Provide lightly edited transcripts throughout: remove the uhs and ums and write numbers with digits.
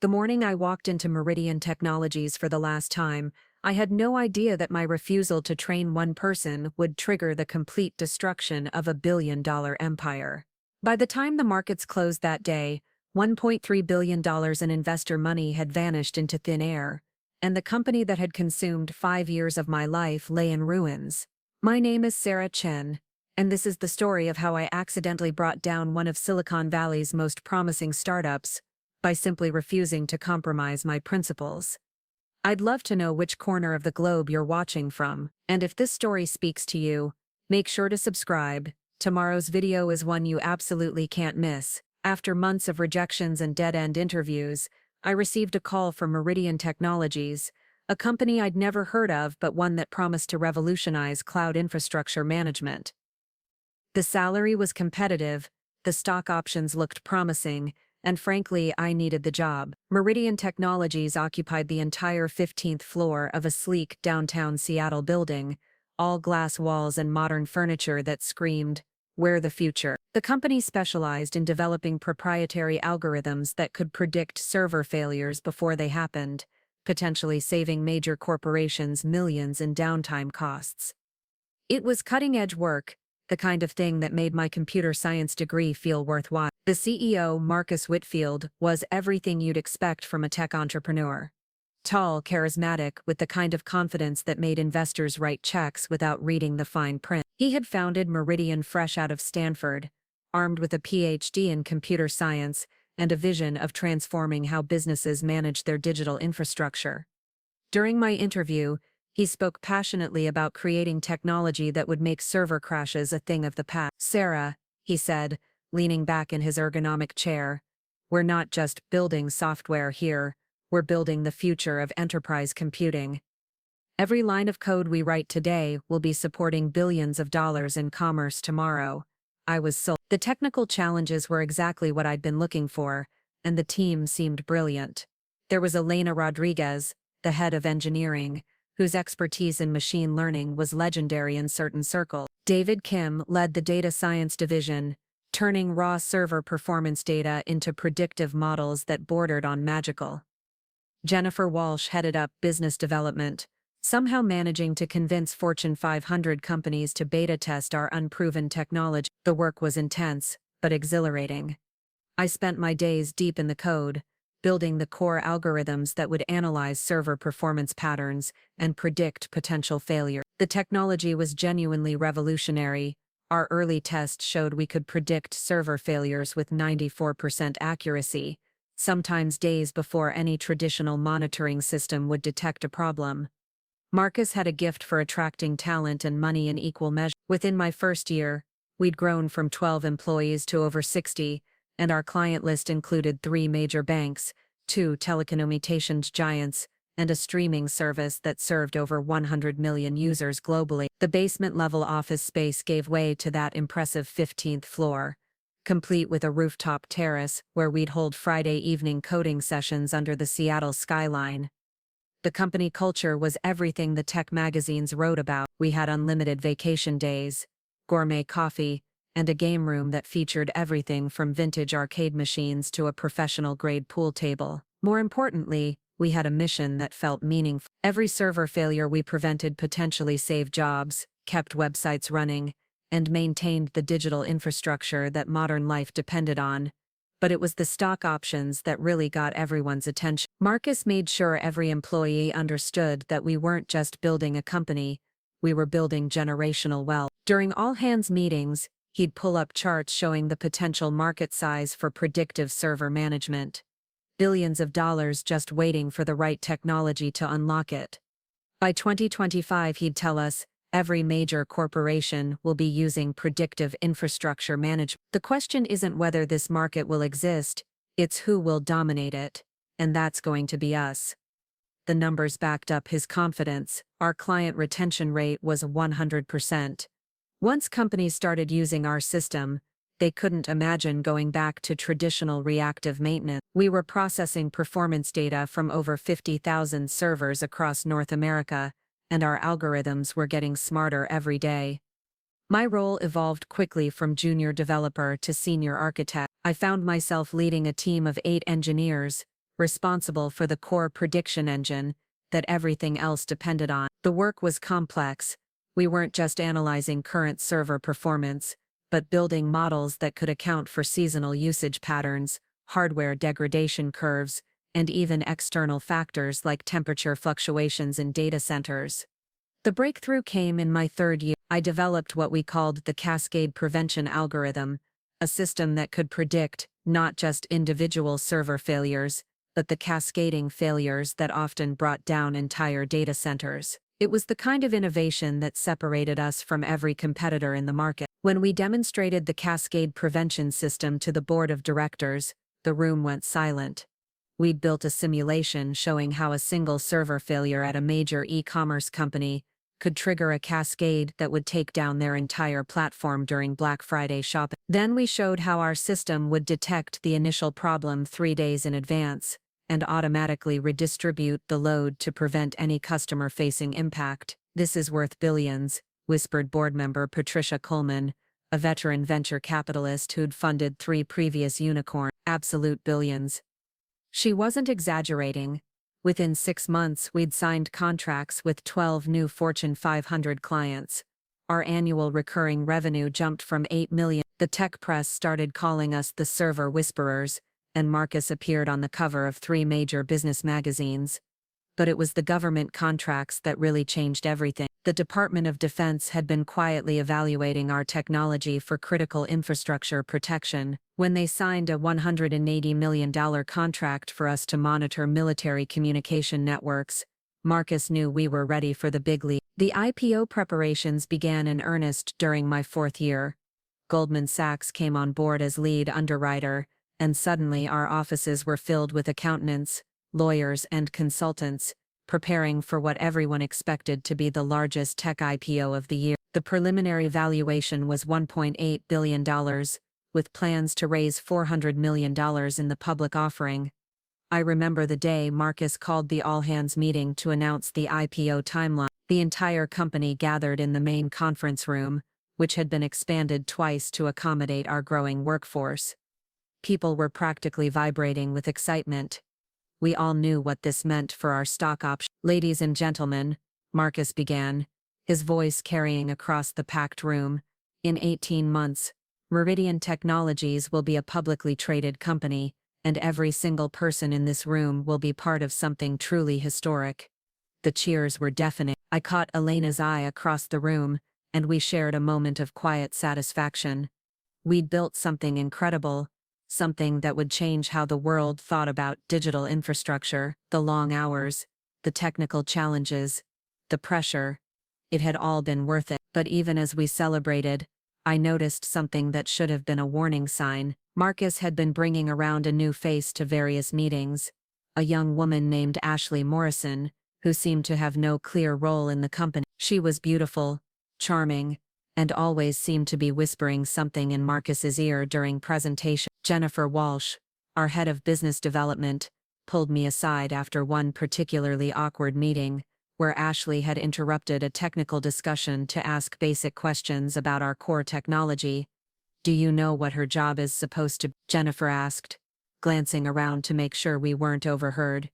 The morning I walked into Meridian Technologies for the last time, I had no idea that my refusal to train one person would trigger the complete destruction of a billion-dollar empire. By the time the markets closed that day, $1.3 billion in investor money had vanished into thin air, and the company that had consumed 5 years of my life lay in ruins. My name is Sarah Chen, and this is the story of how I accidentally brought down one of Silicon Valley's most promising startups by simply refusing to compromise my principles. I'd love to know which corner of the globe you're watching from, and if this story speaks to you, make sure to subscribe. Tomorrow's video is one you absolutely can't miss. After months of rejections and dead-end interviews, I received a call from Meridian Technologies, a company I'd never heard of but one that promised to revolutionize cloud infrastructure management. The salary was competitive, the stock options looked promising, and frankly, I needed the job. Meridian Technologies occupied the entire 15th floor of a sleek downtown Seattle building, all glass walls and modern furniture that screamed, "We're the future." The company specialized in developing proprietary algorithms that could predict server failures before they happened, potentially saving major corporations millions in downtime costs. It was cutting-edge work, the kind of thing that made my computer science degree feel worthwhile. The CEO, Marcus Whitfield, was everything you'd expect from a tech entrepreneur. Tall, charismatic, with the kind of confidence that made investors write checks without reading the fine print. He had founded Meridian fresh out of Stanford, armed with a PhD in computer science and a vision of transforming how businesses manage their digital infrastructure. During my interview, he spoke passionately about creating technology that would make server crashes a thing of the past. "Sarah," he said, leaning back in his ergonomic chair, "we're not just building software here, we're building the future of enterprise computing. Every line of code we write today will be supporting billions of dollars in commerce tomorrow." I was sold. The technical challenges were exactly what I'd been looking for, and the team seemed brilliant. There was Elena Rodriguez, the head of engineering, whose expertise in machine learning was legendary in certain circles. David Kim led the data science division, turning raw server performance data into predictive models that bordered on magical. Jennifer Walsh headed up business development, somehow managing to convince Fortune 500 companies to beta test our unproven technology. The work was intense, but exhilarating. I spent my days deep in the code, building the core algorithms that would analyze server performance patterns and predict potential failure. The technology was genuinely revolutionary. Our early tests showed we could predict server failures with 94% accuracy, sometimes days before any traditional monitoring system would detect a problem. Marcus had a gift for attracting talent and money in equal measure. Within my first year, we'd grown from 12 employees to over 60, and our client list included 3 major banks, 2 telecommunications giants, and a streaming service that served over 100 million users globally. The basement-level office space gave way to that impressive 15th floor, complete with a rooftop terrace where we'd hold Friday evening coding sessions under the Seattle skyline. The company culture was everything the tech magazines wrote about. We had unlimited vacation days, gourmet coffee, and a game room that featured everything from vintage arcade machines to a professional-grade pool table. More importantly, we had a mission that felt meaningful. Every server failure we prevented potentially saved jobs, kept websites running, and maintained the digital infrastructure that modern life depended on. But it was the stock options that really got everyone's attention. Marcus made sure every employee understood that we weren't just building a company, we were building generational wealth. During all-hands meetings, he'd pull up charts showing the potential market size for predictive server management. Billions of dollars just waiting for the right technology to unlock it. By 2025, he'd tell us, every major corporation will be using predictive infrastructure management. The question isn't whether this market will exist, it's who will dominate it, and that's going to be us. The numbers backed up his confidence. Our client retention rate was 100%. Once companies started using our system, they couldn't imagine going back to traditional reactive maintenance. We were processing performance data from over 50,000 servers across North America, and our algorithms were getting smarter every day. My role evolved quickly from junior developer to senior architect. I found myself leading a team of 8 engineers, responsible for the core prediction engine that everything else depended on. The work was complex. We weren't just analyzing current server performance, but building models that could account for seasonal usage patterns, hardware degradation curves, and even external factors like temperature fluctuations in data centers. The breakthrough came in my third year. I developed what we called the cascade prevention algorithm, a system that could predict not just individual server failures, but the cascading failures that often brought down entire data centers. It was the kind of innovation that separated us from every competitor in the market. When we demonstrated the cascade prevention system to the board of directors, the room went silent. We'd built a simulation showing how a single server failure at a major e-commerce company could trigger a cascade that would take down their entire platform during Black Friday shopping. Then we showed how our system would detect the initial problem 3 days in advance and automatically redistribute the load to prevent any customer-facing impact. "This is worth billions," whispered board member Patricia Coleman, a veteran venture capitalist who'd funded 3 previous unicorns. "Absolute billions." She wasn't exaggerating. Within 6 months, we'd signed contracts with 12 new Fortune 500 clients. Our annual recurring revenue jumped from $8 million. The tech press started calling us the server whisperers, and Marcus appeared on the cover of 3 major business magazines. But it was the government contracts that really changed everything. The Department of Defense had been quietly evaluating our technology for critical infrastructure protection. When they signed a $180 million contract for us to monitor military communication networks, Marcus knew we were ready for the big league. The IPO preparations began in earnest during my 4th year. Goldman Sachs came on board as lead underwriter, and suddenly our offices were filled with accountants, lawyers, and consultants, preparing for what everyone expected to be the largest tech IPO of the year. The preliminary valuation was $1.8 billion, with plans to raise $400 million in the public offering. I remember the day Marcus called the all-hands meeting to announce the IPO timeline. The entire company gathered in the main conference room, which had been expanded twice to accommodate our growing workforce. People were practically vibrating with excitement. We all knew what this meant for our stock option. "Ladies and gentlemen," Marcus began, his voice carrying across the packed room, "in 18 months, Meridian Technologies will be a publicly traded company, and every single person in this room will be part of something truly historic." The cheers were deafening. I caught Elena's eye across the room, and we shared a moment of quiet satisfaction. We'd built something incredible. Something that would change how the world thought about digital infrastructure. The long hours, the technical challenges, the pressure. It had all been worth it. But even as we celebrated, I noticed something that should have been a warning sign. Marcus had been bringing around a new face to various meetings. A young woman named Ashley Morrison, who seemed to have no clear role in the company. She was beautiful, charming, and always seemed to be whispering something in Marcus's ear during presentation. Jennifer Walsh, our head of business development, pulled me aside after one particularly awkward meeting, where Ashley had interrupted a technical discussion to ask basic questions about our core technology. "Do you know what her job is supposed to be?" Jennifer asked, glancing around to make sure we weren't overheard.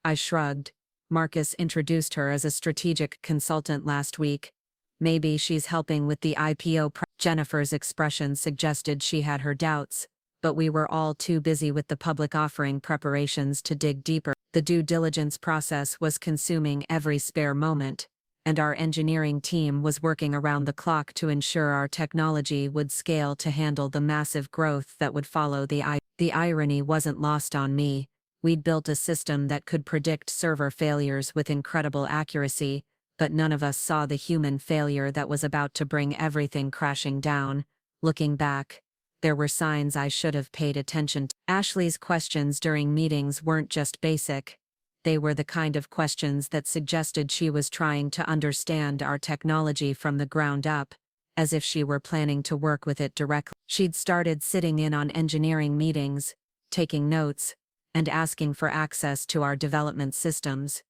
I shrugged. Marcus introduced her as a strategic consultant last week. "Maybe she's helping with the IPO." Jennifer's expression suggested she had her doubts, but we were all too busy with the public offering preparations to dig deeper. The due diligence process was consuming every spare moment, and our engineering team was working around the clock to ensure our technology would scale to handle the massive growth that would follow the IPO. The irony wasn't lost on me. We'd built a system that could predict server failures with incredible accuracy, but none of us saw the human failure that was about to bring everything crashing down. Looking back, there were signs I should have paid attention to. Ashley's questions during meetings weren't just basic. They were the kind of questions that suggested she was trying to understand our technology from the ground up, as if she were planning to work with it directly. She'd started sitting in on engineering meetings, taking notes, and asking for access to our development systems.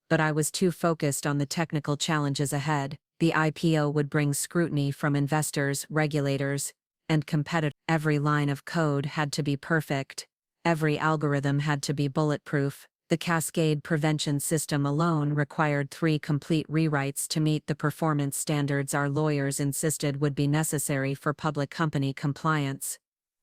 But I was too focused on the technical challenges ahead. The IPO would bring scrutiny from investors, regulators, and competitors. Every line of code had to be perfect, Every algorithm had to be bulletproof. The cascade prevention system alone required 3 complete rewrites to meet the performance standards our lawyers insisted would be necessary for public company compliance.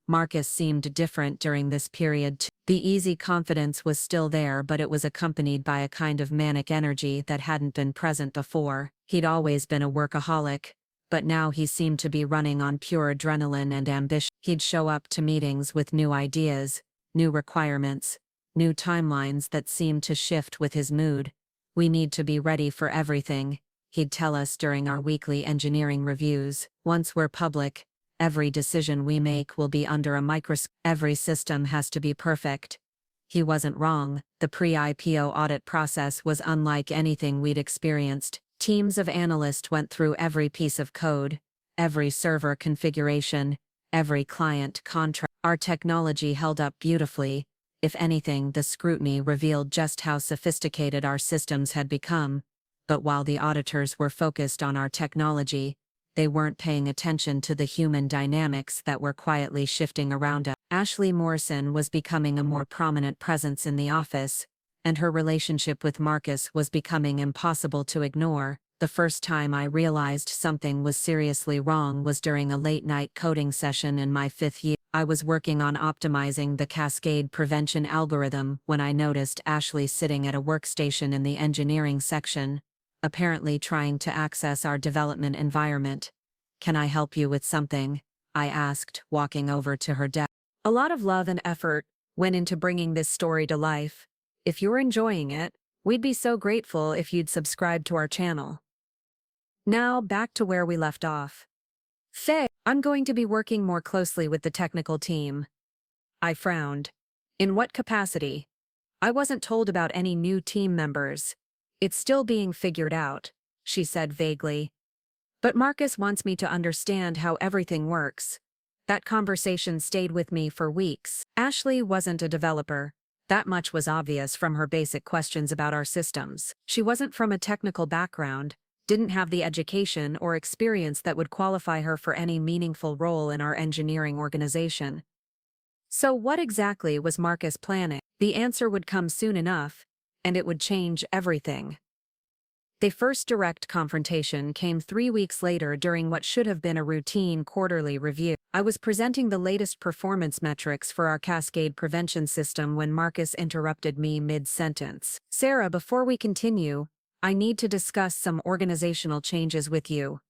Marcus seemed different during this period too. The easy confidence was still there, but it was accompanied by a kind of manic energy that hadn't been present before. He'd always been a workaholic, but now he seemed to be running on pure adrenaline and ambition. He'd show up to meetings with new ideas, new requirements, new timelines that seemed to shift with his mood. "We need to be ready for everything," he'd tell us during our weekly engineering reviews. "Once we're public, every decision we make will be under a microscope. Every system has to be perfect." He wasn't wrong. The pre-IPO audit process was unlike anything we'd experienced. Teams of analysts went through every piece of code, every server configuration, every client contract. Our technology held up beautifully. If anything, the scrutiny revealed just how sophisticated our systems had become. But while the auditors were focused on our technology, they weren't paying attention to the human dynamics that were quietly shifting around us. Ashley Morrison was becoming a more prominent presence in the office, and her relationship with Marcus was becoming impossible to ignore. The first time I realized something was seriously wrong was during a late-night coding session in my 5th year. I was working on optimizing the cascade prevention algorithm when I noticed Ashley sitting at a workstation in the engineering section, apparently trying to access our development environment. "Can I help you with something?" I asked, walking over to her desk. A lot of love and effort went into bringing this story to life. If you're enjoying it, we'd be so grateful if you'd subscribe to our channel. Now back to where we left off. "Faye, I'm going to be working more closely with the technical team." I frowned. "In what capacity?" "I wasn't told about any new team members. It's still being figured out," she said vaguely. "But Marcus wants me to understand how everything works." That conversation stayed with me for weeks. Ashley wasn't a developer. That much was obvious from her basic questions about our systems. She wasn't from a technical background, didn't have the education or experience that would qualify her for any meaningful role in our engineering organization. So what exactly was Marcus planning? The answer would come soon enough, and it would change everything. The first direct confrontation came 3 weeks later during what should have been a routine quarterly review. I was presenting the latest performance metrics for our cascade prevention system when Marcus interrupted me mid-sentence. "Sarah, before we continue, I need to discuss some organizational changes with you."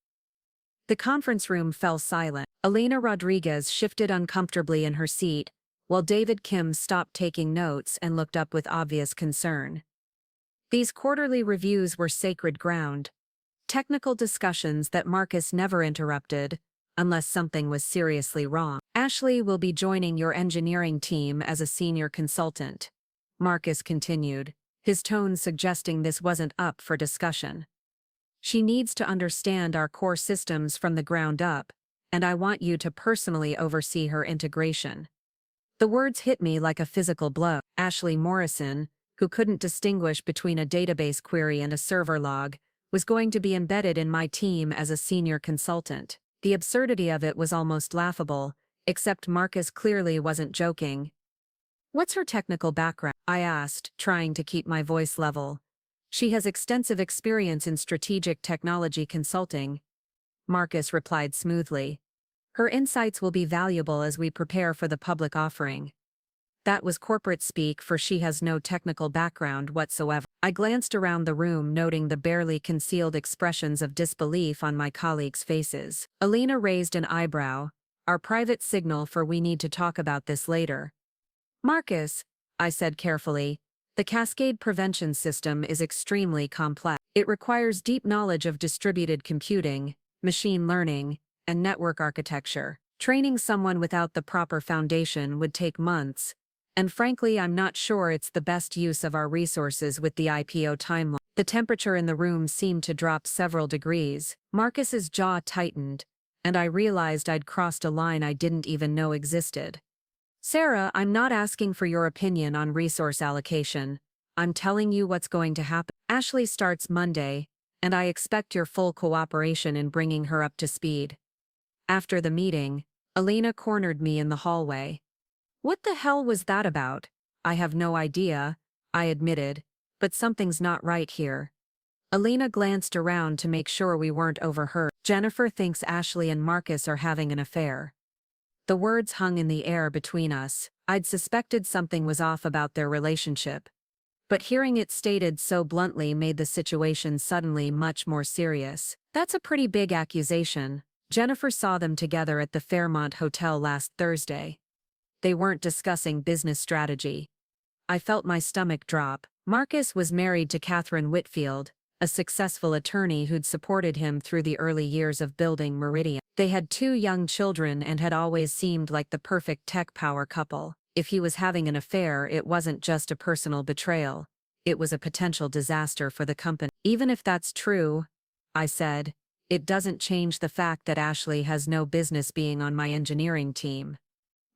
The conference room fell silent. Elena Rodriguez shifted uncomfortably in her seat, while David Kim stopped taking notes and looked up with obvious concern. These quarterly reviews were sacred ground. Technical discussions that Marcus never interrupted, unless something was seriously wrong. "Ashley will be joining your engineering team as a senior consultant," Marcus continued, his tone suggesting this wasn't up for discussion. "She needs to understand our core systems from the ground up, and I want you to personally oversee her integration." The words hit me like a physical blow. Ashley Morrison, who couldn't distinguish between a database query and a server log, was going to be embedded in my team as a senior consultant. The absurdity of it was almost laughable, except Marcus clearly wasn't joking. "What's her technical background?" I asked, trying to keep my voice level. "She has extensive experience in strategic technology consulting," Marcus replied smoothly. "Her insights will be valuable as we prepare for the public offering." That was corporate speak for "she has no technical background whatsoever." I glanced around the room, noting the barely concealed expressions of disbelief on my colleagues' faces. Elena raised an eyebrow, our private signal for "we need to talk about this later." "Marcus," I said carefully, "the cascade prevention system is extremely complex. It requires deep knowledge of distributed computing, machine learning, and network architecture. Training someone without the proper foundation would take months, and frankly, I'm not sure it's the best use of our resources with the IPO timeline." The temperature in the room seemed to drop several degrees. Marcus's jaw tightened, and I realized I'd crossed a line I didn't even know existed. "Sarah, I'm not asking for your opinion on resource allocation. I'm telling you what's going to happen. Ashley starts Monday, and I expect your full cooperation in bringing her up to speed." After the meeting, Elena cornered me in the hallway. What the hell was that about? I have no idea, I admitted, but something's not right here. Elena glanced around to make sure we weren't overheard. Jennifer thinks Ashley and Marcus are having an affair. The words hung in the air between us. I'd suspected something was off about their relationship. But hearing it stated so bluntly made the situation suddenly much more serious. That's a pretty big accusation. Jennifer saw them together at the Fairmont Hotel last Thursday. They weren't discussing business strategy. I felt my stomach drop. Marcus was married to Catherine Whitfield, a successful attorney who'd supported him through the early years of building Meridian. They had 2 young children and had always seemed like the perfect tech power couple. If he was having an affair, it wasn't just a personal betrayal. It was a potential disaster for the company. Even if that's true, I said, it doesn't change the fact that Ashley has no business being on my engineering team.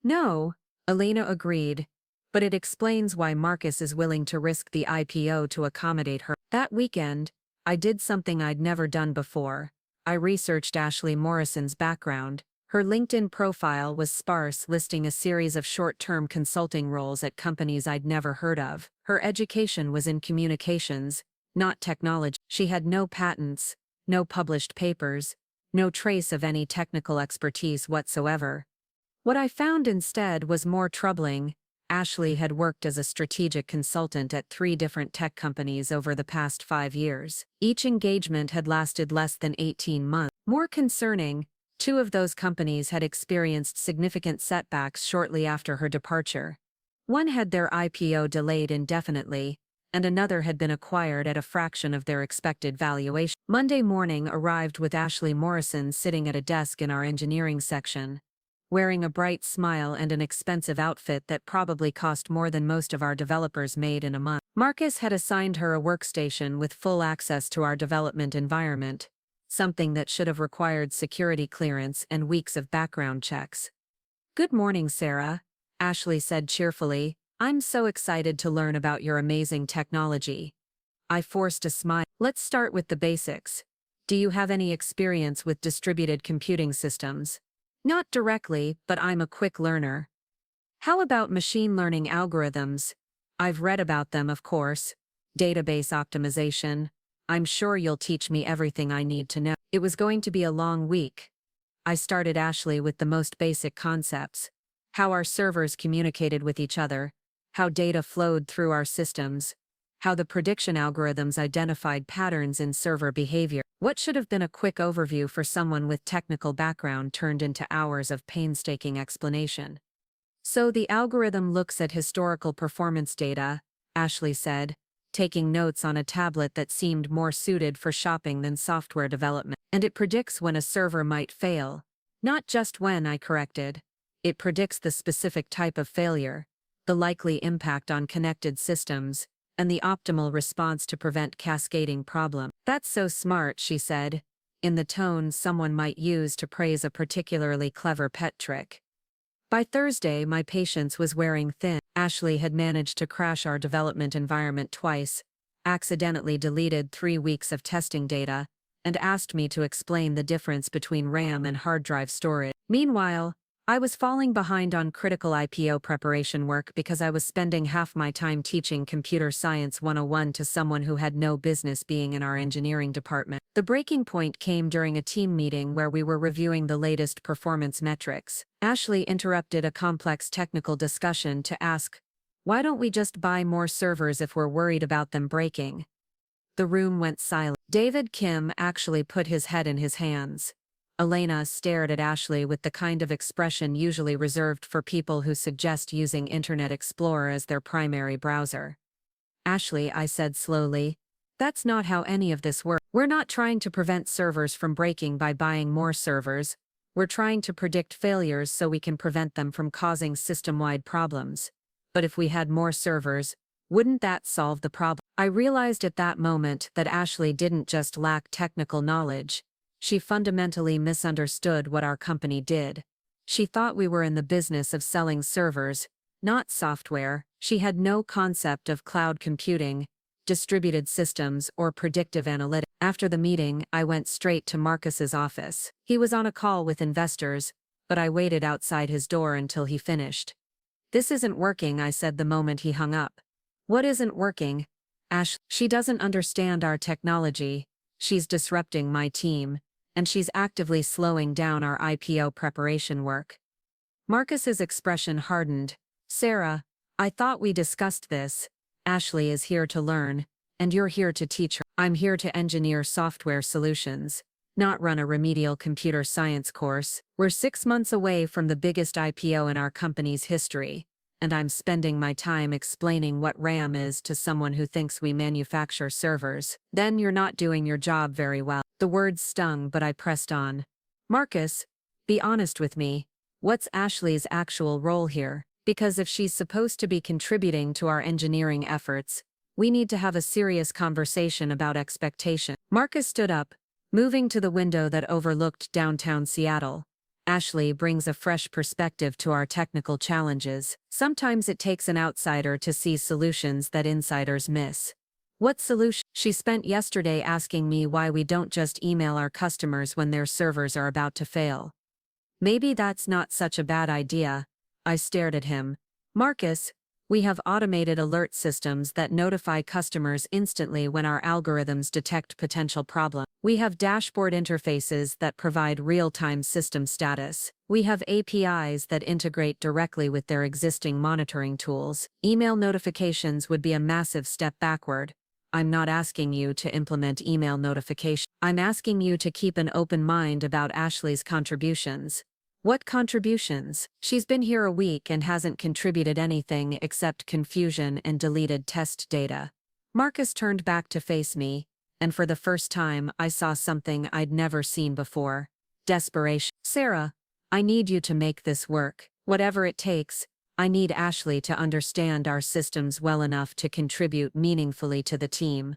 No, Elena agreed, but it explains why Marcus is willing to risk the IPO to accommodate her. That weekend, I did something I'd never done before. I researched Ashley Morrison's background. Her LinkedIn profile was sparse, listing a series of short-term consulting roles at companies I'd never heard of. Her education was in communications, not technology. She had no patents, no published papers, no trace of any technical expertise whatsoever. What I found instead was more troubling. Ashley had worked as a strategic consultant at 3 different tech companies over the past 5 years. Each engagement had lasted less than 18 months. More concerning, 2 of those companies had experienced significant setbacks shortly after her departure. One had their IPO delayed indefinitely, and another had been acquired at a fraction of their expected valuation. Monday morning arrived with Ashley Morrison sitting at a desk in our engineering section, wearing a bright smile and an expensive outfit that probably cost more than most of our developers made in a month. Marcus had assigned her a workstation with full access to our development environment, something that should have required security clearance and weeks of background checks. "Good morning, Sarah," Ashley said cheerfully. "I'm so excited to learn about your amazing technology." I forced a smile. "Let's start with the basics. Do you have any experience with distributed computing systems?" "Not directly, but I'm a quick learner." "How about machine learning algorithms?" "I've read about them, of course. Database optimization. I'm sure you'll teach me everything I need to know." It was going to be a long week. I started Ashley with the most basic concepts: how our servers communicated with each other, how data flowed through our systems, how the prediction algorithms identified patterns in server behavior. What should have been a quick overview for someone with technical background turned into hours of painstaking explanation. "So the algorithm looks at historical performance data," Ashley said, taking notes on a tablet that seemed more suited for shopping than software development. "And it predicts when a server might fail." "Not just when," I corrected. "It predicts the specific type of failure, the likely impact on connected systems, and the optimal response to prevent cascading problems." "That's so smart," she said, in the tone someone might use to praise a particularly clever pet trick. By Thursday, my patience was wearing thin. Ashley had managed to crash our development environment twice, accidentally deleted 3 weeks of testing data, and asked me to explain the difference between RAM and hard drive storage. Meanwhile, I was falling behind on critical IPO preparation work because I was spending half my time teaching Computer Science 101 to someone who had no business being in our engineering department. The breaking point came during a team meeting where we were reviewing the latest performance metrics. Ashley interrupted a complex technical discussion to ask, "Why don't we just buy more servers if we're worried about them breaking?" The room went silent. David Kim actually put his head in his hands. Elena stared at Ashley with the kind of expression usually reserved for people who suggest using Internet Explorer as their primary browser. "Ashley," I said slowly, "that's not how any of this works. We're not trying to prevent servers from breaking by buying more servers. We're trying to predict failures so we can prevent them from causing system-wide problems. But if we had more servers, wouldn't that solve the problem?" I realized at that moment that Ashley didn't just lack technical knowledge. She fundamentally misunderstood what our company did. She thought we were in the business of selling servers, not software. She had no concept of cloud computing, distributed systems, or predictive analytics. After the meeting, I went straight to Marcus's office. He was on a call with investors, but I waited outside his door until he finished. This isn't working, I said the moment he hung up. What isn't working? She doesn't understand our technology. She's disrupting my team, and she's actively slowing down our IPO preparation work. Marcus's expression hardened. Sarah, I thought we discussed this. Ashley is here to learn, and you're here to teach her. I'm here to engineer software solutions, not run a remedial computer science course. We're 6 months away from the biggest IPO in our company's history, and I'm spending my time explaining what RAM is to someone who thinks we manufacture servers. Then you're not doing your job very well. The words stung, but I pressed on. Marcus, be honest with me. What's Ashley's actual role here? Because if she's supposed to be contributing to our engineering efforts, we need to have a serious conversation about expectation. Marcus stood up, moving to the window that overlooked downtown Seattle. Ashley brings a fresh perspective to our technical challenges. Sometimes it takes an outsider to see solutions that insiders miss. What solution? She spent yesterday asking me why we don't just email our customers when their servers are about to fail. Maybe that's not such a bad idea. I stared at him. Marcus, we have automated alert systems that notify customers instantly when our algorithms detect potential problems. We have dashboard interfaces that provide real-time system status. We have APIs that integrate directly with their existing monitoring tools. Email notifications would be a massive step backward. I'm not asking you to implement email notification. I'm asking you to keep an open mind about Ashley's contributions. What contributions? She's been here a week and hasn't contributed anything except confusion and deleted test data. Marcus turned back to face me, and for the first time I saw something I'd never seen before. Desperation. Sarah, I need you to make this work. Whatever it takes, I need Ashley to understand our systems well enough to contribute meaningfully to the team.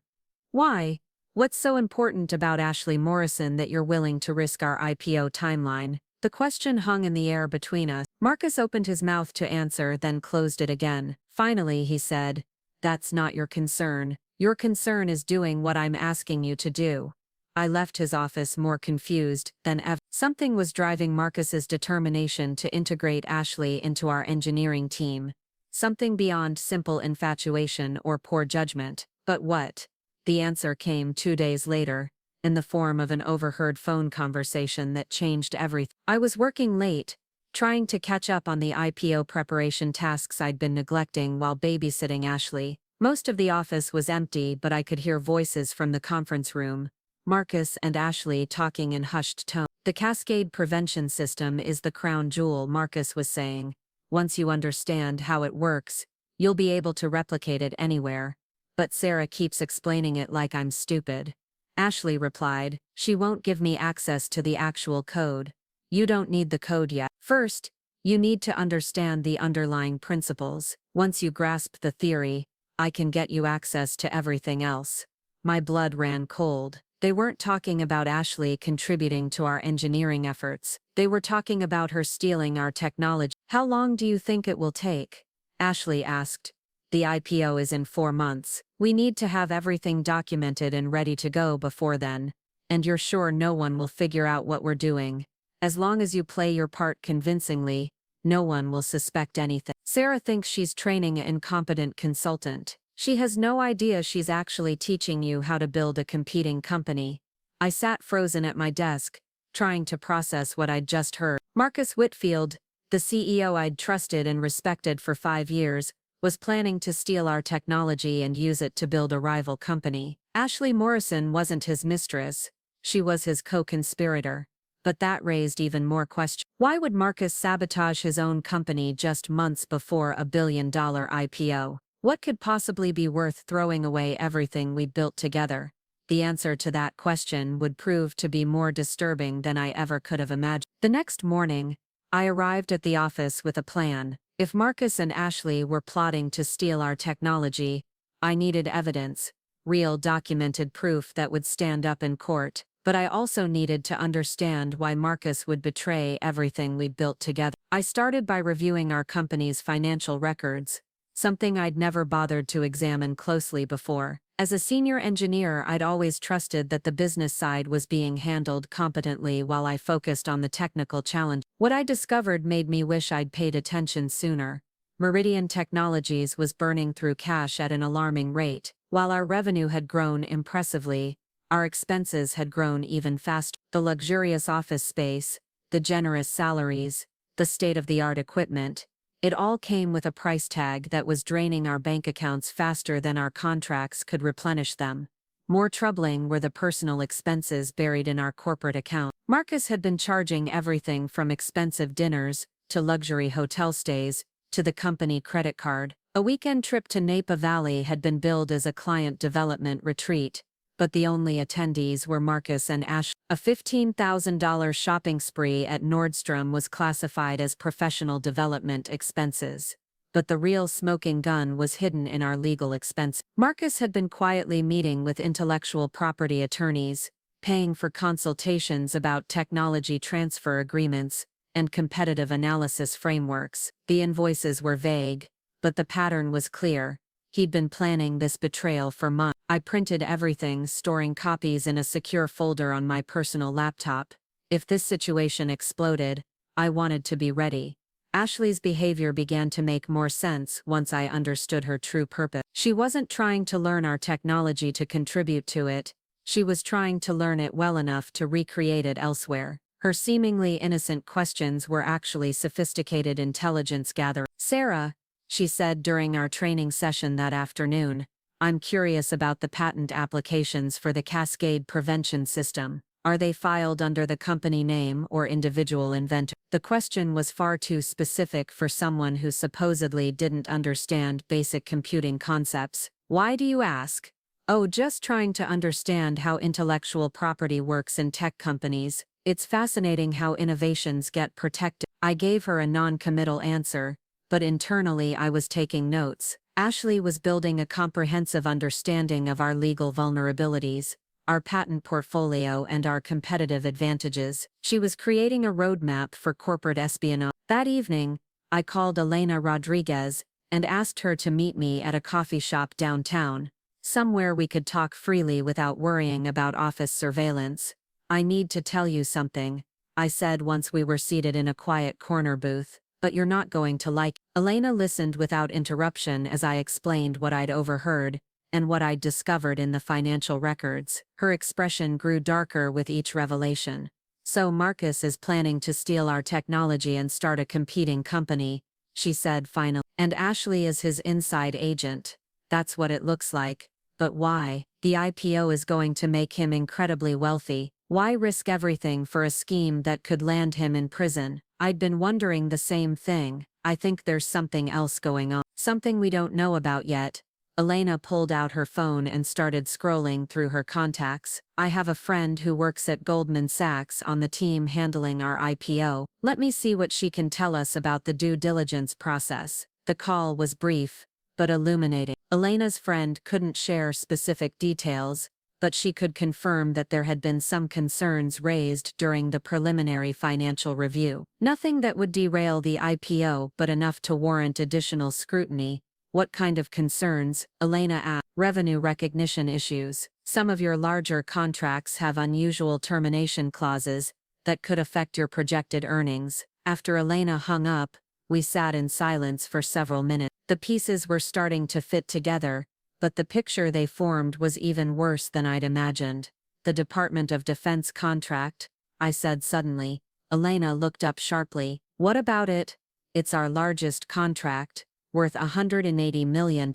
Why? What's so important about Ashley Morrison that you're willing to risk our IPO timeline? The question hung in the air between us. Marcus opened his mouth to answer, then closed it again. Finally, he said, "That's not your concern. Your concern is doing what I'm asking you to do." I left his office more confused than ever. Something was driving Marcus's determination to integrate Ashley into our engineering team. Something beyond simple infatuation or poor judgment. But what? The answer came 2 days later, in the form of an overheard phone conversation that changed everything. I was working late, trying to catch up on the IPO preparation tasks I'd been neglecting while babysitting Ashley. Most of the office was empty, but I could hear voices from the conference room. Marcus and Ashley talking in hushed tone. The cascade prevention system is the crown jewel, Marcus was saying. Once you understand how it works, you'll be able to replicate it anywhere. But Sarah keeps explaining it like I'm stupid. Ashley replied, she won't give me access to the actual code. You don't need the code yet. First, you need to understand the underlying principles. Once you grasp the theory, I can get you access to everything else. My blood ran cold. They weren't talking about Ashley contributing to our engineering efforts. They were talking about her stealing our technology. How long do you think it will take? Ashley asked. The IPO is in 4 months. We need to have everything documented and ready to go before then. And you're sure no one will figure out what we're doing. As long as you play your part convincingly, no one will suspect anything. Sarah thinks she's training an incompetent consultant. She has no idea she's actually teaching you how to build a competing company. I sat frozen at my desk, trying to process what I'd just heard. Marcus Whitfield, the CEO I'd trusted and respected for 5 years, was planning to steal our technology and use it to build a rival company. Ashley Morrison wasn't his mistress. She was his co-conspirator. But that raised even more questions. Why would Marcus sabotage his own company just months before a billion-dollar IPO? What could possibly be worth throwing away everything we built together? The answer to that question would prove to be more disturbing than I ever could have imagined. The next morning, I arrived at the office with a plan. If Marcus and Ashley were plotting to steal our technology, I needed evidence, real documented proof that would stand up in court. But I also needed to understand why Marcus would betray everything we'd built together. I started by reviewing our company's financial records, something I'd never bothered to examine closely before. As a senior engineer, I'd always trusted that the business side was being handled competently while I focused on the technical challenge. What I discovered made me wish I'd paid attention sooner. Meridian Technologies was burning through cash at an alarming rate. While our revenue had grown impressively, our expenses had grown even faster. The luxurious office space, the generous salaries, the state-of-the-art equipment, it all came with a price tag that was draining our bank accounts faster than our contracts could replenish them. More troubling were the personal expenses buried in our corporate account. Marcus had been charging everything from expensive dinners, to luxury hotel stays, to the company credit card. A weekend trip to Napa Valley had been billed as a client development retreat, but the only attendees were Marcus and Ashley. A $15,000 shopping spree at Nordstrom was classified as professional development expenses. But the real smoking gun was hidden in our legal expense. Marcus had been quietly meeting with intellectual property attorneys, paying for consultations about technology transfer agreements and competitive analysis frameworks. The invoices were vague, but the pattern was clear. He'd been planning this betrayal for months. I printed everything, storing copies in a secure folder on my personal laptop. If this situation exploded, I wanted to be ready. Ashley's behavior began to make more sense once I understood her true purpose. She wasn't trying to learn our technology to contribute to it, she was trying to learn it well enough to recreate it elsewhere. Her seemingly innocent questions were actually sophisticated intelligence gathering. "Sarah," she said during our training session that afternoon, "I'm curious about the patent applications for the cascade prevention system. Are they filed under the company name or individual inventor?" The question was far too specific for someone who supposedly didn't understand basic computing concepts. "Why do you ask?" "Oh, just trying to understand how intellectual property works in tech companies. It's fascinating how innovations get protected." I gave her a non-committal answer, but internally I was taking notes. Ashley was building a comprehensive understanding of our legal vulnerabilities, our patent portfolio and our competitive advantages. She was creating a roadmap for corporate espionage. That evening, I called Elena Rodriguez and asked her to meet me at a coffee shop downtown, somewhere we could talk freely without worrying about office surveillance. "I need to tell you something," I said once we were seated in a quiet corner booth, "but you're not going to like it." Elena listened without interruption as I explained what I'd overheard and what I'd discovered in the financial records. Her expression grew darker with each revelation. "So Marcus is planning to steal our technology and start a competing company," she said finally. "And Ashley is his inside agent." "That's what it looks like. But why? The IPO is going to make him incredibly wealthy. Why risk everything for a scheme that could land him in prison?" I'd been wondering the same thing. "I think there's something else going on. Something we don't know about yet." Elena pulled out her phone and started scrolling through her contacts. "I have a friend who works at Goldman Sachs on the team handling our IPO. Let me see what she can tell us about the due diligence process." The call was brief, but illuminating. Elena's friend couldn't share specific details, but she could confirm that there had been some concerns raised during the preliminary financial review. Nothing that would derail the IPO, but enough to warrant additional scrutiny. "What kind of concerns?" Elena asked. "Revenue recognition issues. Some of your larger contracts have unusual termination clauses that could affect your projected earnings." After Elena hung up, we sat in silence for several minutes. The pieces were starting to fit together, but the picture they formed was even worse than I'd imagined. "The Department of Defense contract," I said suddenly. Elena looked up sharply. "What about it?" "It's our largest contract, worth $180 million,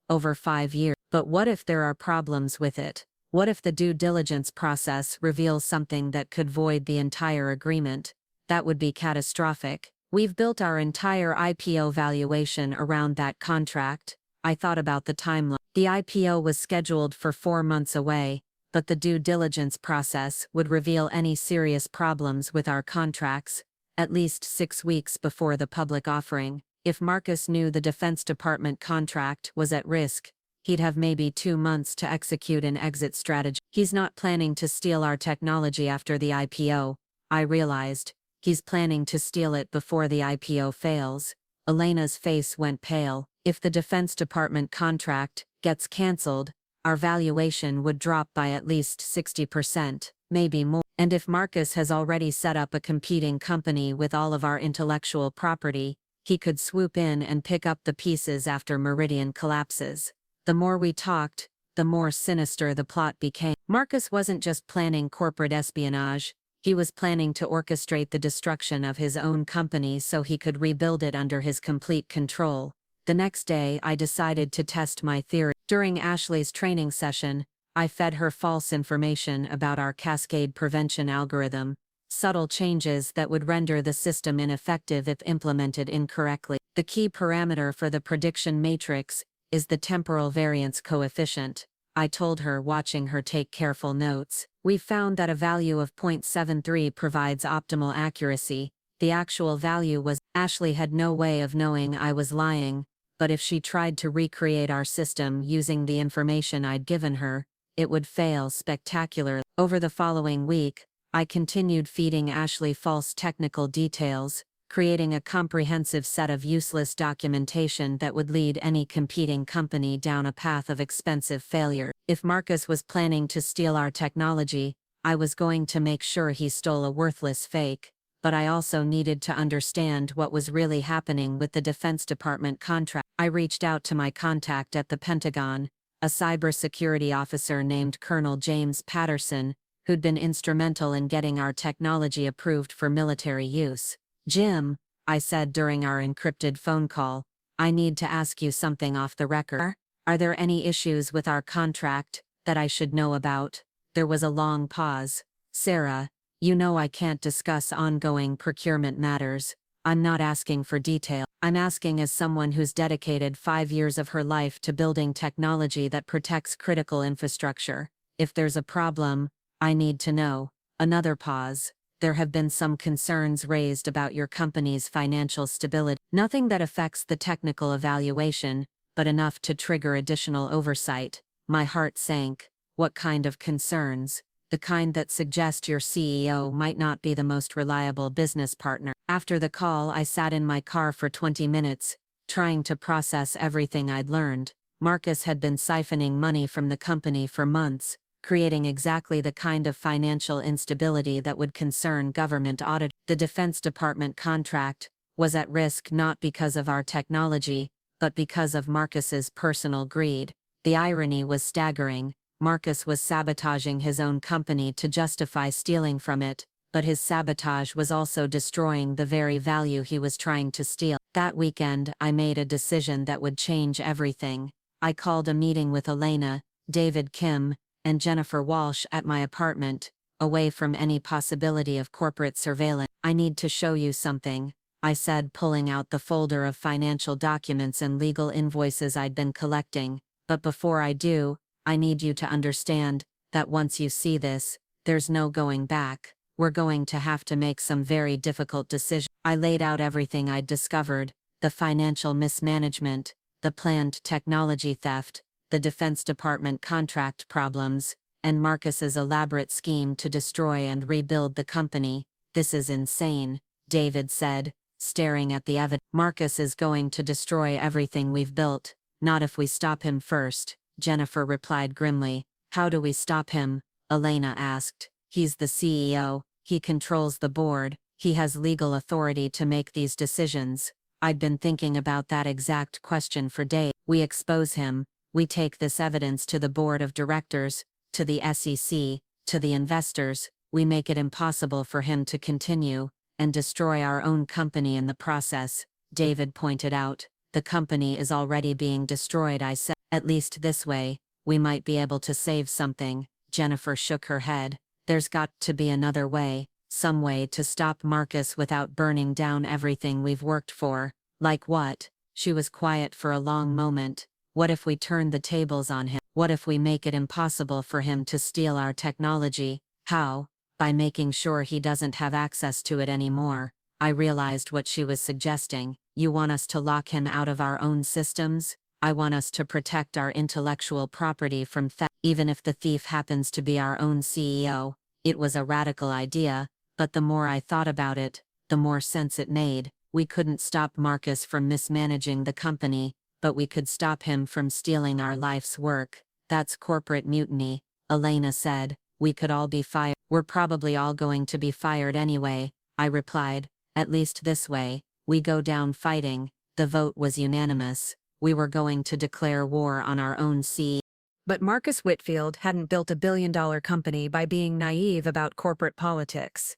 over 5 years. But what if there are problems with it? What if the due diligence process reveals something that could void the entire agreement? That would be catastrophic. We've built our entire IPO valuation around that contract." I thought about the timeline. The IPO was scheduled for 4 months away, but the due diligence process would reveal any serious problems with our contracts, at least 6 weeks before the public offering. If Marcus knew the Defense Department contract was at risk, he'd have maybe 2 months to execute an exit strategy. He's not planning to steal our technology after the IPO, I realized. He's planning to steal it before the IPO fails. Elena's face went pale. If the Defense Department contract gets cancelled, our valuation would drop by at least 60%, maybe more. And if Marcus has already set up a competing company with all of our intellectual property, he could swoop in and pick up the pieces after Meridian collapses. The more we talked, the more sinister the plot became. Marcus wasn't just planning corporate espionage, he was planning to orchestrate the destruction of his own company so he could rebuild it under his complete control. The next day, I decided to test my theory. During Ashley's training session, I fed her false information about our cascade prevention algorithm, subtle changes that would render the system ineffective if implemented incorrectly. The key parameter for the prediction matrix is the temporal variance coefficient, I told her, watching her take careful notes. We found that a value of 0.73 provides optimal accuracy. The actual value was. Ashley had no way of knowing I was lying, but if she tried to recreate our system using the information I'd given her, it would fail spectacularly. Over the following week, I continued feeding Ashley false technical details, creating a comprehensive set of useless documentation that would lead any competing company down a path of expensive failure. If Marcus was planning to steal our technology, I was going to make sure he stole a worthless fake, but I also needed to understand what was really happening with the Defense Department contract. I reached out to my contact at the Pentagon, a cybersecurity officer named Colonel James Patterson, who'd been instrumental in getting our technology approved for military use. "Jim," I said during our encrypted phone call, "I need to ask you something off the record. Are there any issues with our contract that I should know about?" There was a long pause. "Sarah, you know I can't discuss ongoing procurement matters. I'm not asking for detail. I'm asking as someone who's dedicated 5 years of her life to building technology that protects critical infrastructure. If there's a problem, I need to know." Another pause. "There have been some concerns raised about your company's financial stability. Nothing that affects the technical evaluation, but enough to trigger additional oversight." My heart sank. "What kind of concerns?" "The kind that suggest your CEO might not be the most reliable business partner." After the call, I sat in my car for 20 minutes, trying to process everything I'd learned. Marcus had been siphoning money from the company for months, creating exactly the kind of financial instability that would concern government audit. The Defense Department contract was at risk not because of our technology, but because of Marcus's personal greed. The irony was staggering. Marcus was sabotaging his own company to justify stealing from it, but his sabotage was also destroying the very value he was trying to steal. That weekend, I made a decision that would change everything. I called a meeting with Elena, David Kim, and Jennifer Walsh at my apartment, away from any possibility of corporate surveillance. "I need to show you something," I said, pulling out the folder of financial documents and legal invoices I'd been collecting. "But before I do, I need you to understand that once you see this, there's no going back. We're going to have to make some very difficult decisions." I laid out everything I'd discovered: the financial mismanagement, the planned technology theft, the Defense Department contract problems, and Marcus's elaborate scheme to destroy and rebuild the company. "This is insane," David said, staring at the evidence. "Marcus is going to destroy everything we've built. Not if we stop him first," Jennifer replied grimly. "How do we stop him?" Elena asked. "He's the CEO, he controls the board, he has legal authority to make these decisions." I'd been thinking about that exact question for days. "We expose him. We take this evidence to the board of directors, to the SEC, to the investors. We make it impossible for him to continue, and destroy our own company in the process," David pointed out. "The company is already being destroyed," I said. "At least this way, we might be able to save something." Jennifer shook her head. "There's got to be another way, some way to stop Marcus without burning down everything we've worked for." "Like what?" She was quiet for a long moment. "What if we turn the tables on him? What if we make it impossible for him to steal our technology?" "How?" "By making sure he doesn't have access to it anymore." I realized what she was suggesting. "You want us to lock him out of our own systems?" "I want us to protect our intellectual property from theft, even if the thief happens to be our own CEO." It was a radical idea, but the more I thought about it, the more sense it made. We couldn't stop Marcus from mismanaging the company, but we could stop him from stealing our life's work. "That's corporate mutiny," Elena said. "We could all be fired." "We're probably all going to be fired anyway," I replied. "At least this way, We go down fighting. The vote was unanimous. We were going to declare war on our own sea. But Marcus Whitfield hadn't built a billion-dollar company by being naive about corporate politics.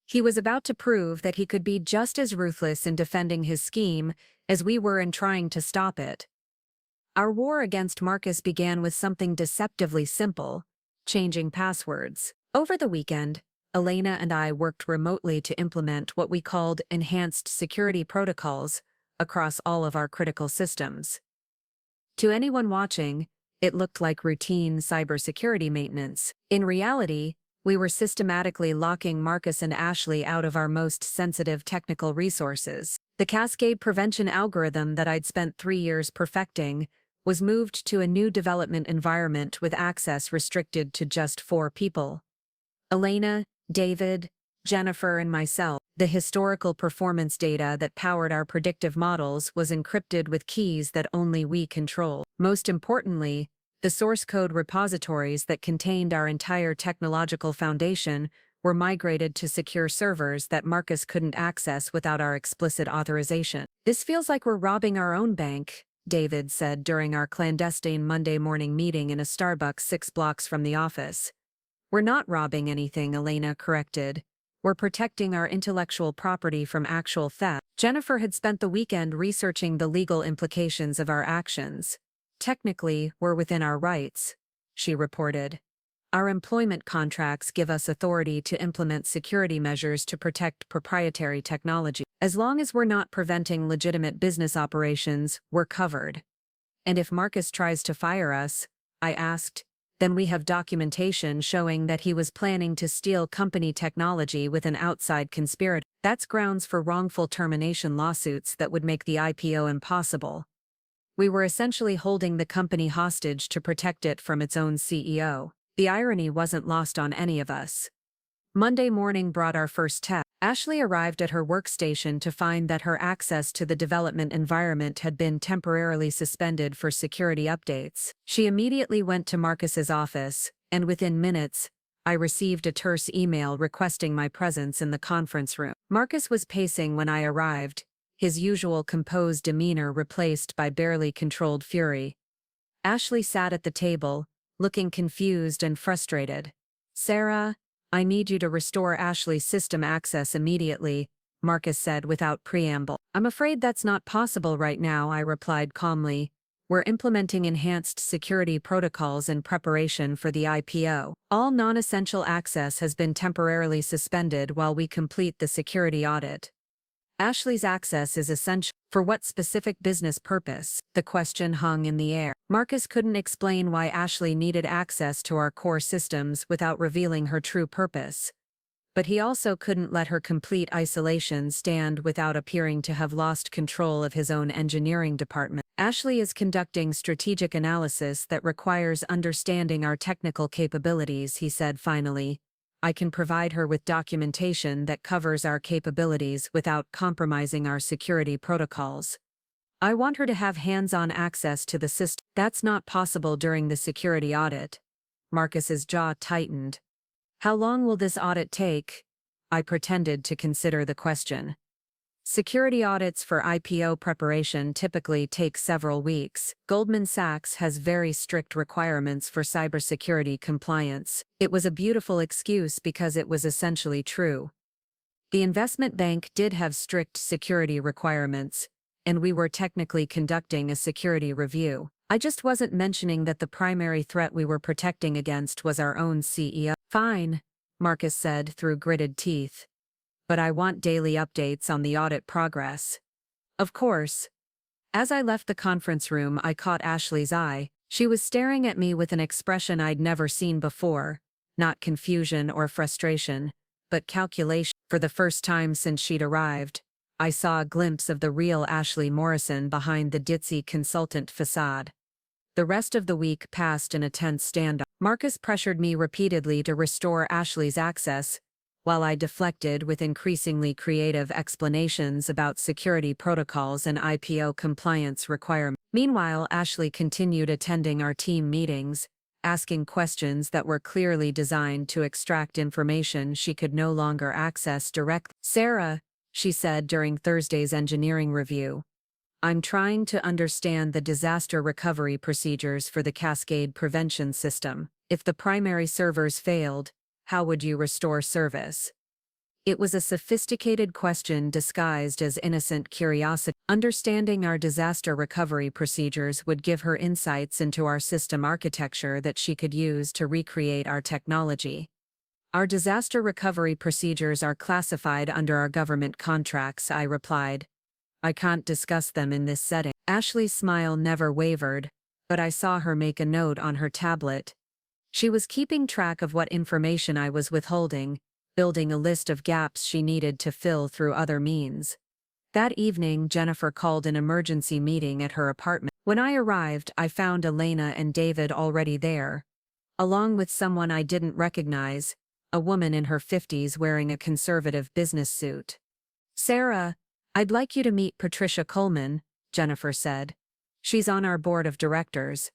He was about to prove that he could be just as ruthless in defending his scheme as we were in trying to stop it. Our war against Marcus began with something deceptively simple: changing passwords. Over the weekend, Elena and I worked remotely to implement what we called enhanced security protocols across all of our critical systems. To anyone watching, it looked like routine cybersecurity maintenance. In reality, we were systematically locking Marcus and Ashley out of our most sensitive technical resources. The cascade prevention algorithm that I'd spent 3 years perfecting was moved to a new development environment with access restricted to just 4 people: Elena, David, Jennifer, and myself. The historical performance data that powered our predictive models was encrypted with keys that only we control. Most importantly, the source code repositories that contained our entire technological foundation were migrated to secure servers that Marcus couldn't access without our explicit authorization. "This feels like we're robbing our own bank," David said during our clandestine Monday morning meeting in a Starbucks 6 blocks from the office. "We're not robbing anything," Elena corrected. "We're protecting our intellectual property from actual theft." Jennifer had spent the weekend researching the legal implications of our actions. "Technically, we're within our rights," she reported. "Our employment contracts give us authority to implement security measures to protect proprietary technology. As long as we're not preventing legitimate business operations, we're covered. And if Marcus tries to fire us," I asked, "then we have documentation showing that he was planning to steal company technology with an outside conspirator. That's grounds for wrongful termination lawsuits that would make the IPO impossible." We were essentially holding the company hostage to protect it from its own CEO. The irony wasn't lost on any of us. Monday morning brought our first test. Ashley arrived at her workstation to find that her access to the development environment had been temporarily suspended for security updates. She immediately went to Marcus's office, and within minutes, I received a terse email requesting my presence in the conference room. Marcus was pacing when I arrived, his usual composed demeanor replaced by barely controlled fury. Ashley sat at the table, looking confused and frustrated. "Sarah, I need you to restore Ashley's system access immediately," Marcus said without preamble. "I'm afraid that's not possible right now," I replied calmly. "We're implementing enhanced security protocols in preparation for the IPO. All non-essential access has been temporarily suspended while we complete the security audit." "Ashley's access is essential. For what specific business purpose?" The question hung in the air. Marcus couldn't explain why Ashley needed access to our core systems without revealing her true purpose. But he also couldn't let her complete isolation stand without appearing to have lost control of his own engineering department. "Ashley is conducting strategic analysis that requires understanding our technical capabilities," he said finally. "I can provide her with documentation that covers our capabilities without compromising our security protocols. I want her to have hands-on access to the system. That's not possible during the security audit." Marcus's jaw tightened. "How long will this audit take?" I pretended to consider the question. "Security audits for IPO preparation typically take several weeks. Goldman Sachs has very strict requirements for cybersecurity compliance." It was a beautiful excuse because it was essentially true. The investment bank did have strict security requirements, and we were technically conducting a security review. I just wasn't mentioning that the primary threat we were protecting against was our own CEO. "Fine," Marcus said through gritted teeth. "But I want daily updates on the audit progress." "Of course." As I left the conference room, I caught Ashley's eye. She was staring at me with an expression I'd never seen before, not confusion or frustration, but calculation. For the first time since she'd arrived, I saw a glimpse of the real Ashley Morrison behind the ditzy consultant facade. The rest of the week passed in a tense standoff. Marcus pressured me repeatedly to restore Ashley's access, while I deflected with increasingly creative explanations about security protocols and IPO compliance requirements. Meanwhile, Ashley continued attending our team meetings, asking questions that were clearly designed to extract information she could no longer access directly. "Sarah," she said during Thursday's engineering review. I'm trying to understand the disaster recovery procedures for the cascade prevention system. If the primary servers failed, how would you restore service? It was a sophisticated question disguised as innocent curiosity. Understanding our disaster recovery procedures would give her insights into our system architecture that she could use to recreate our technology. Our disaster recovery procedures are classified under our government contracts, I replied. I can't discuss them in this setting. Ashley's smile never wavered, but I saw her make a note on her tablet. She was keeping track of what information I was withholding, building a list of gaps she needed to fill through other means. That evening, Jennifer called an emergency meeting at her apartment. When I arrived, I found Elena and David already there, along with someone I didn't recognize, a woman in her 50s wearing a conservative business suit. Sarah, I'd like you to meet Patricia Coleman, Jennifer said. She's on our board of directors.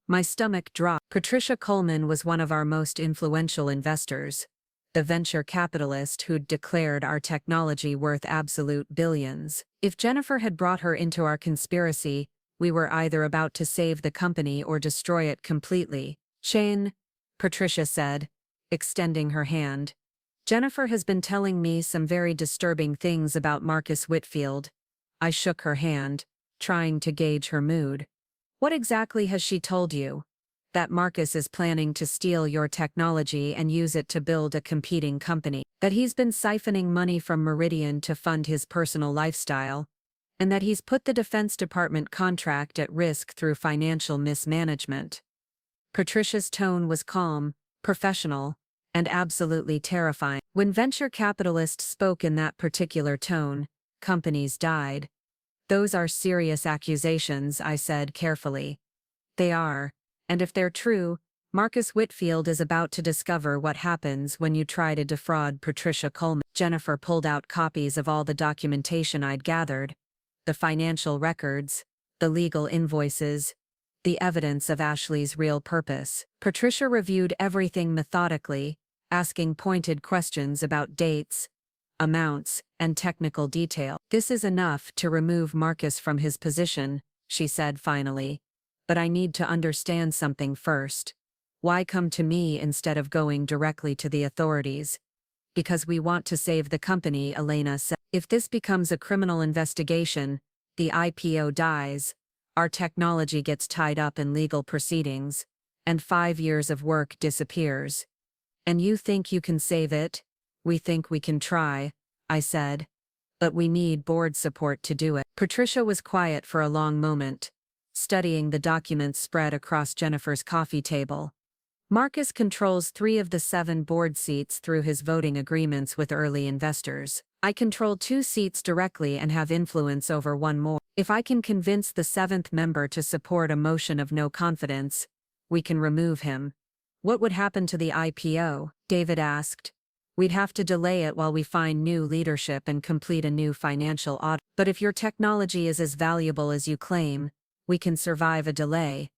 My stomach dropped. Patricia Coleman was one of our most influential investors, the venture capitalist who'd declared our technology worth absolute billions. If Jennifer had brought her into our conspiracy, we were either about to save the company or destroy it completely. Shane, Patricia said, extending her hand. Jennifer has been telling me some very disturbing things about Marcus Whitfield. I shook her hand, trying to gauge her mood. What exactly has she told you? That Marcus is planning to steal your technology and use it to build a competing company, that he's been siphoning money from Meridian to fund his personal lifestyle, and that he's put the Defense Department contract at risk through financial mismanagement. Patricia's tone was calm, professional, and absolutely terrifying. When venture capitalists spoke in that particular tone, companies died. Those are serious accusations, I said carefully. They are, and if they're true, Marcus Whitfield is about to discover what happens when you try to defraud Patricia Coleman. Jennifer pulled out copies of all the documentation I'd gathered, the financial records, the legal invoices, the evidence of Ashley's real purpose. Patricia reviewed everything methodically, asking pointed questions about dates, amounts, and technical detail. This is enough to remove Marcus from his position, she said finally. But I need to understand something first. Why come to me instead of going directly to the authorities? Because we want to save the company, Elena said. If this becomes a criminal investigation, the IPO dies, our technology gets tied up in legal proceedings, and 5 years of work disappears. And you think you can save it? We think we can try, I said. But we need board support to do it. Patricia was quiet for a long moment, studying the documents spread across Jennifer's coffee table. Marcus controls 3 of the 7 board seats through his voting agreements with early investors. I control 2 seats directly and have influence over 1 more. If I can convince the 7th member to support a motion of no confidence, we can remove him. What would happen to the IPO? David asked. We'd have to delay it while we find new leadership and complete a new financial audit. But if your technology is as valuable as you claim, we can survive a delay.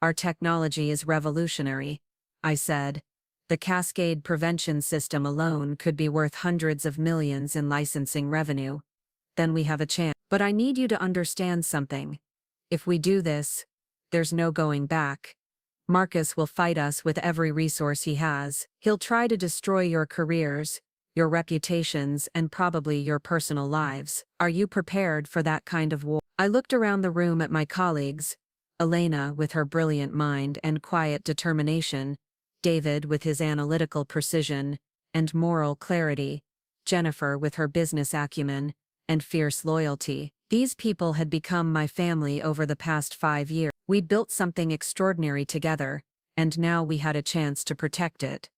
Our technology is revolutionary, I said. The cascade prevention system alone could be worth hundreds of millions in licensing revenue. Then we have a chance. But I need you to understand something. If we do this, there's no going back. Marcus will fight us with every resource he has. He'll try to destroy your careers, your reputations, and probably your personal lives. Are you prepared for that kind of war? I looked around the room at my colleagues, Elena with her brilliant mind and quiet determination, David with his analytical precision and moral clarity, Jennifer with her business acumen and fierce loyalty. These people had become my family over the past 5 years. We built something extraordinary together, and now we had a chance to protect it.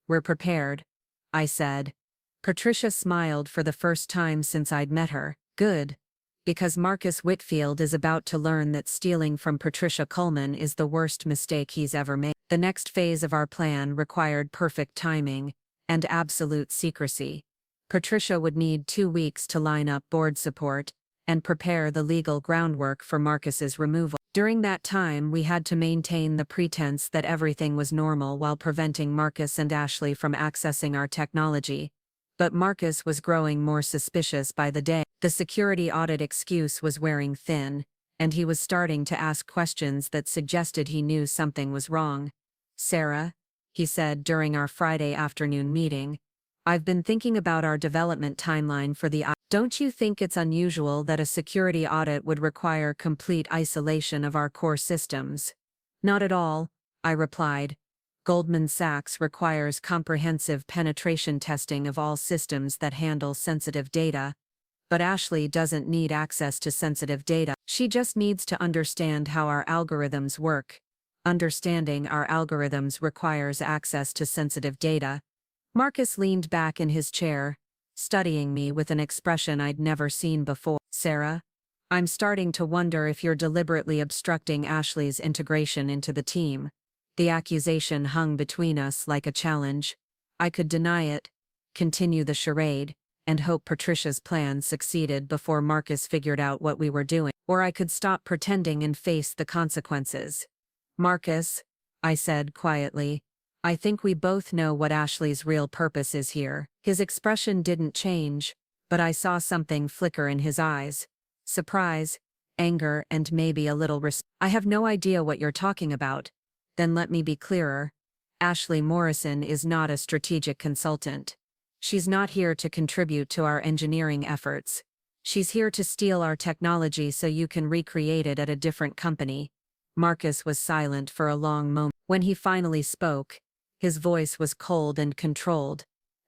We're prepared, I said. Patricia smiled for the first time since I'd met her. Good. Because Marcus Whitfield is about to learn that stealing from Patricia Coleman is the worst mistake he's ever made. The next phase of our plan required perfect timing and absolute secrecy. Patricia would need 2 weeks to line up board support and prepare the legal groundwork for Marcus's removal. During that time, we had to maintain the pretense that everything was normal while preventing Marcus and Ashley from accessing our technology. But Marcus was growing more suspicious by the day. The security audit excuse was wearing thin, and he was starting to ask questions that suggested he knew something was wrong. "Sarah," he said during our Friday afternoon meeting, "I've been thinking about our development timeline for the Don't you think it's unusual that a security audit would require complete isolation of our core systems?" "Not at all," I replied. "Goldman Sachs requires comprehensive penetration testing of all systems that handle sensitive data. But Ashley doesn't need access to sensitive data. She just needs to understand how our algorithms work. Understanding our algorithms requires access to sensitive data." Marcus leaned back in his chair, studying me with an expression I'd never seen before. "Sarah, I'm starting to wonder if you're deliberately obstructing Ashley's integration into the team." The accusation hung between us like a challenge. I could deny it, continue the charade, and hope Patricia's plan succeeded before Marcus figured out what we were doing, or I could stop pretending and face the consequences. "Marcus," I said quietly, "I think we both know what Ashley's real purpose is here." His expression didn't change, but I saw something flicker in his eyes. Surprise, anger, and maybe a little "I have no idea what you're talking about." "Then let me be clearer. Ashley Morrison is not a strategic consultant. She's not here to contribute to our engineering efforts. She's here to steal our technology so you can recreate it at a different company." Marcus was silent for a long moment. When he finally spoke, his voice was cold and controlled.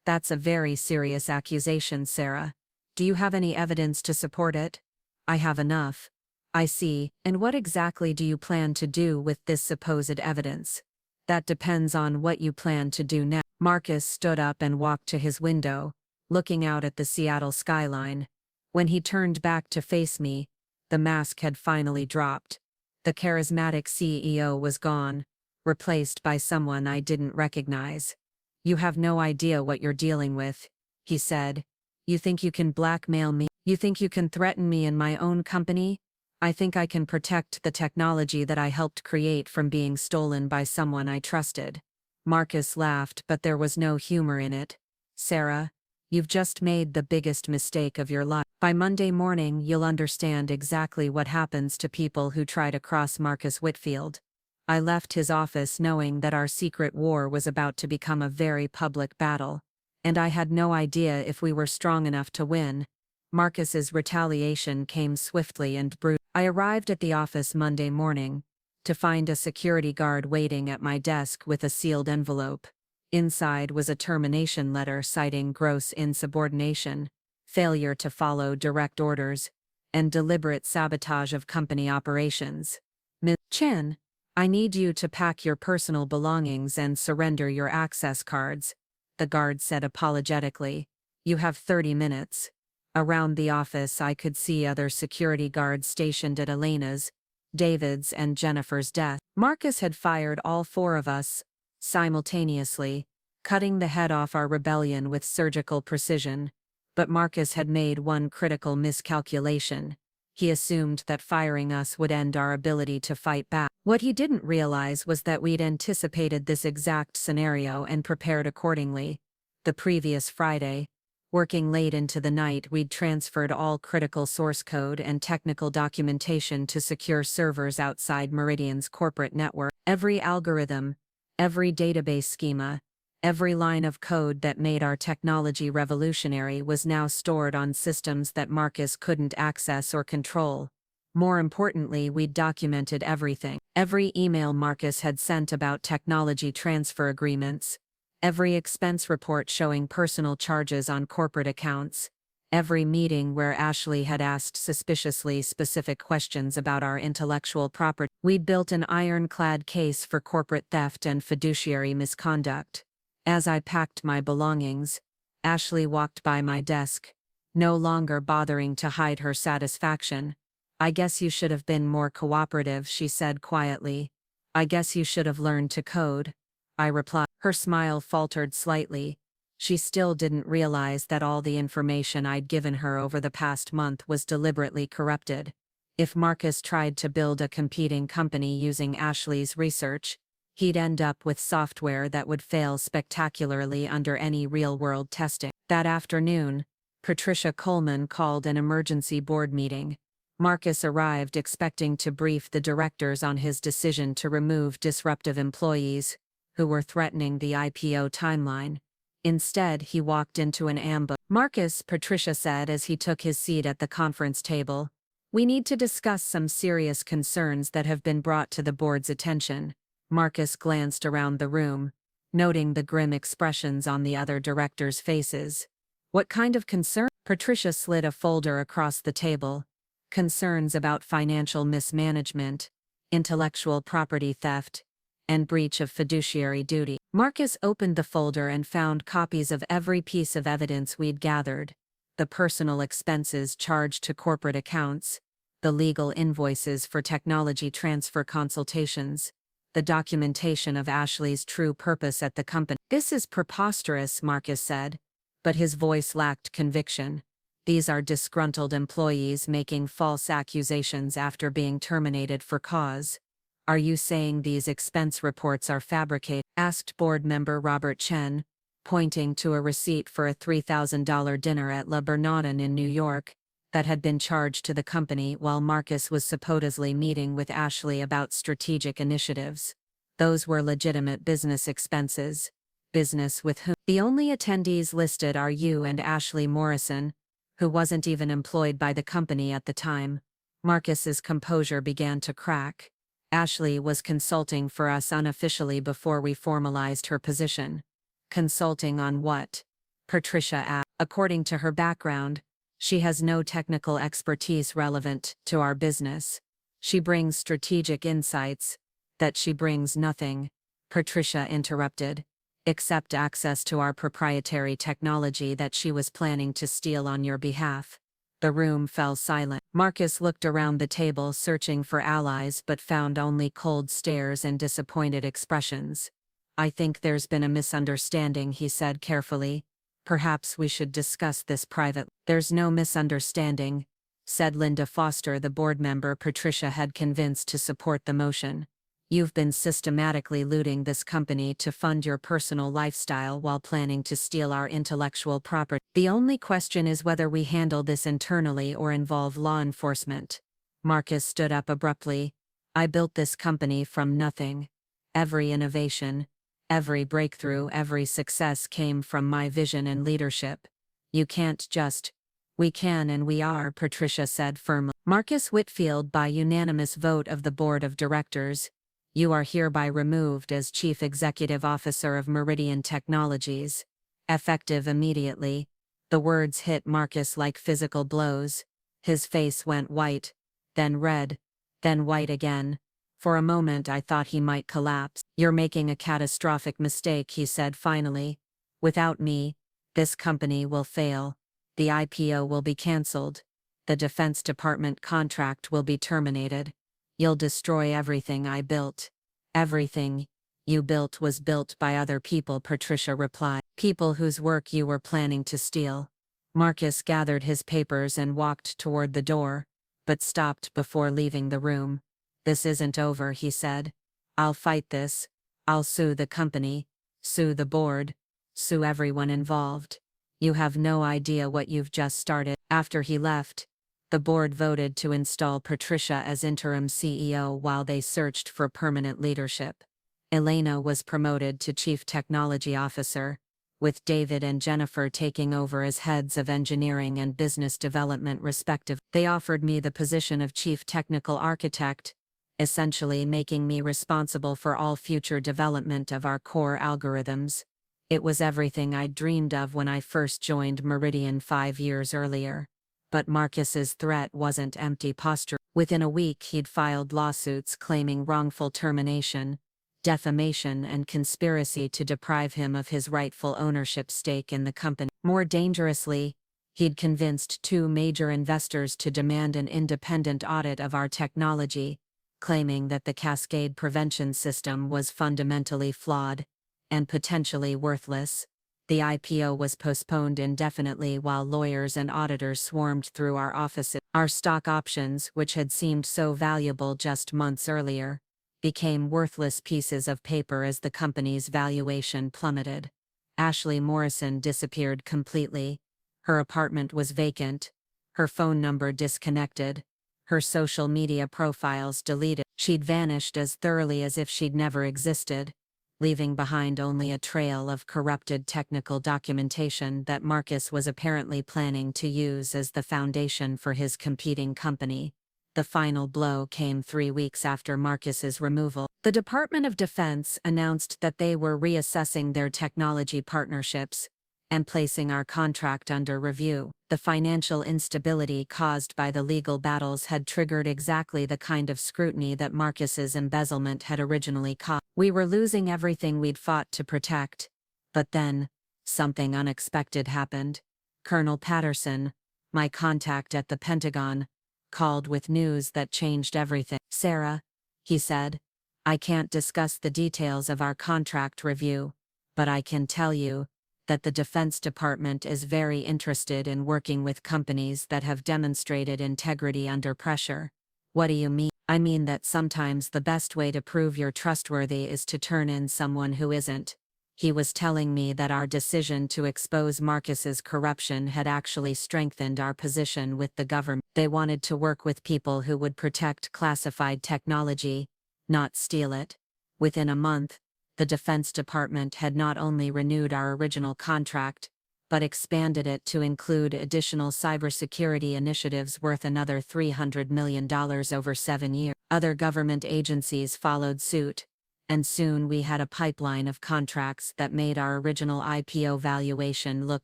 "That's a very serious accusation, Sarah. Do you have any evidence to support it?" "I have enough." "I see. And what exactly do you plan to do with this supposed evidence?" "That depends on what you plan to do next." Marcus stood up and walked to his window, looking out at the Seattle skyline. When he turned back to face me, the mask had finally dropped. The charismatic CEO was gone, replaced by someone I didn't recognize. "You have no idea what you're dealing with," he said. "You think you can blackmail me? You think you can threaten me in my own company? I think I can protect the technology that I helped create from being stolen by someone I trusted." Marcus laughed, but there was no humor in it. "Sarah, you've just made the biggest mistake of your life. By Monday morning, you'll understand exactly what happens to people who try to cross Marcus Whitfield." I left his office knowing that our secret war was about to become a very public battle, and I had no idea if we were strong enough to win. Marcus's retaliation came swiftly and brutally. I arrived at the office Monday morning, to find a security guard waiting at my desk with a sealed envelope. Inside was a termination letter citing gross insubordination, failure to follow direct orders, and deliberate sabotage of company operations. "Ms. Chen, I need you to pack your personal belongings and surrender your access cards," the guard said apologetically. "You have 30 minutes. Around the office I could see other security guards stationed at Elena's, David's and Jennifer's desk. Marcus had fired all four of us, simultaneously, cutting the head off our rebellion with surgical precision. But Marcus had made one critical miscalculation. He assumed that firing us would end our ability to fight back. What he didn't realize was that we'd anticipated this exact scenario and prepared accordingly. The previous Friday, working late into the night, we'd transferred all critical source code and technical documentation to secure servers outside Meridian's corporate network. Every algorithm, every database schema, every line of code that made our technology revolutionary was now stored on systems that Marcus couldn't access or control. More importantly, we'd documented everything. Every email Marcus had sent about technology transfer agreements, every expense report showing personal charges on corporate accounts, every meeting where Ashley had asked suspiciously specific questions about our intellectual property. We'd built an ironclad case for corporate theft and fiduciary misconduct. As I packed my belongings, Ashley walked by my desk, no longer bothering to hide her satisfaction. "I guess you should have been more cooperative," she said quietly. "I guess you should have learned to code," I replied. Her smile faltered slightly. She still didn't realize that all the information I'd given her over the past month was deliberately corrupted. If Marcus tried to build a competing company using Ashley's research, he'd end up with software that would fail spectacularly under any real-world testing. That afternoon, Patricia Coleman called an emergency board meeting. Marcus arrived expecting to brief the directors on his decision to remove disruptive employees who were threatening the IPO timeline. Instead, he walked into an ambush. "Marcus," Patricia said as he took his seat at the conference table, "we need to discuss some serious concerns that have been brought to the board's attention." Marcus glanced around the room, noting the grim expressions on the other directors' faces. "What kind of concern?" Patricia slid a folder across the table. "Concerns about financial mismanagement, intellectual property theft, and breach of fiduciary duty." Marcus opened the folder and found copies of every piece of evidence we'd gathered: the personal expenses charged to corporate accounts, the legal invoices for technology transfer consultations, the documentation of Ashley's true purpose at the company. "This is preposterous," Marcus said, but his voice lacked conviction. "These are disgruntled employees making false accusations after being terminated for cause." "Are you saying these expense reports are fabricated?" asked board member Robert Chen, pointing to a receipt for a $3,000 dinner at La Bernardin in New York that had been charged to the company while Marcus was supposedly meeting with Ashley about strategic initiatives. "Those were legitimate business expenses." "Business with whom?" "The only attendees listed are you and Ashley Morrison, who wasn't even employed by the company at the time." Marcus's composure began to crack. "Ashley was consulting for us unofficially before we formalized her position." "Consulting on what?" Patricia asked. "According to her background, she has no technical expertise relevant to our business. She brings strategic insights. That she brings nothing," Patricia interrupted, "except access to our proprietary technology that she was planning to steal on your behalf." The room fell silent. Marcus looked around the table searching for allies but found only cold stares and disappointed expressions. "I think there's been a misunderstanding," he said carefully. "Perhaps we should discuss this privately." "There's no misunderstanding," said Linda Foster, the board member Patricia had convinced to support the motion. "You've been systematically looting this company to fund your personal lifestyle while planning to steal our intellectual property. The only question is whether we handle this internally or involve law enforcement." Marcus stood up abruptly. "I built this company from nothing. Every innovation, every breakthrough, every success came from my vision and leadership. You can't just—" "We can and we are," Patricia said firmly. "Marcus Whitfield, by unanimous vote of the board of directors, you are hereby removed as Chief Executive Officer of Meridian Technologies. Effective immediately." The words hit Marcus like physical blows. His face went white, then red, then white again. For a moment I thought he might collapse. "You're making a catastrophic mistake," he said finally. "Without me, this company will fail. The IPO will be cancelled. The Defense Department contract will be terminated. You'll destroy everything I built." "Everything you built was built by other people," Patricia replied. "People whose work you were planning to steal." Marcus gathered his papers and walked toward the door, but stopped before leaving the room. "This isn't over," he said. "I'll fight this. I'll sue the company, sue the board, sue everyone involved. You have no idea what you've just started." After he left, the board voted to install Patricia as interim CEO while they searched for permanent leadership. Elena was promoted to Chief Technology Officer, with David and Jennifer taking over as heads of engineering and business development respectively. They offered me the position of Chief Technical Architect, essentially making me responsible for all future development of our core algorithms. It was everything I'd dreamed of when I first joined Meridian 5 years earlier. But Marcus's threat wasn't empty posture. Within a week he'd filed lawsuits claiming wrongful termination, defamation, and conspiracy to deprive him of his rightful ownership stake in the company. More dangerously, he'd convinced 2 major investors to demand an independent audit of our technology, claiming that the cascade prevention system was fundamentally flawed and potentially worthless. The IPO was postponed indefinitely while lawyers and auditors swarmed through our offices. Our stock options, which had seemed so valuable just months earlier, became worthless pieces of paper as the company's valuation plummeted. Ashley Morrison disappeared completely. Her apartment was vacant, her phone number disconnected, her social media profiles deleted. She'd vanished as thoroughly as if she'd never existed, leaving behind only a trail of corrupted technical documentation that Marcus was apparently planning to use as the foundation for his competing company. The final blow came 3 weeks after Marcus's removal. The Department of Defense announced that they were reassessing their technology partnerships and placing our contract under review. The financial instability caused by the legal battles had triggered exactly the kind of scrutiny that Marcus's embezzlement had originally caused. We were losing everything we'd fought to protect. But then, something unexpected happened. Colonel Patterson, my contact at the Pentagon, called with news that changed everything. "Sarah," he said, "I can't discuss the details of our contract review, but I can tell you that the Defense Department is very interested in working with companies that have demonstrated integrity under pressure." "What do you mean?" "I mean that sometimes the best way to prove you're trustworthy is to turn in someone who isn't." He was telling me that our decision to expose Marcus's corruption had actually strengthened our position with the government. They wanted to work with people who would protect classified technology, not steal it. Within a month, the Defense Department had not only renewed our original contract, but expanded it to include additional cybersecurity initiatives worth another $300 million over 7 years. Other government agencies followed suit, and soon we had a pipeline of contracts that made our original IPO valuation look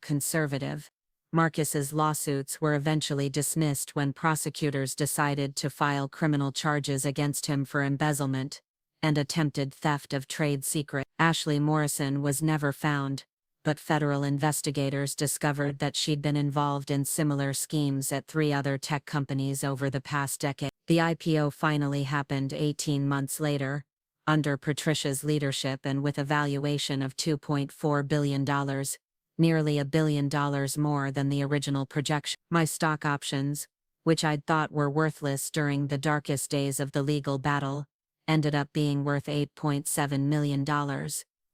conservative. Marcus's lawsuits were eventually dismissed when prosecutors decided to file criminal charges against him for embezzlement and attempted theft of trade secrets. Ashley Morrison was never found, but federal investigators discovered that she'd been involved in similar schemes at 3 other tech companies over the past decade. The IPO finally happened 18 months later, under Patricia's leadership and with a valuation of $2.4 billion, nearly $1 billion more than the original projection. My stock options, which I'd thought were worthless during the darkest days of the legal battle, ended up being worth $8.7 million.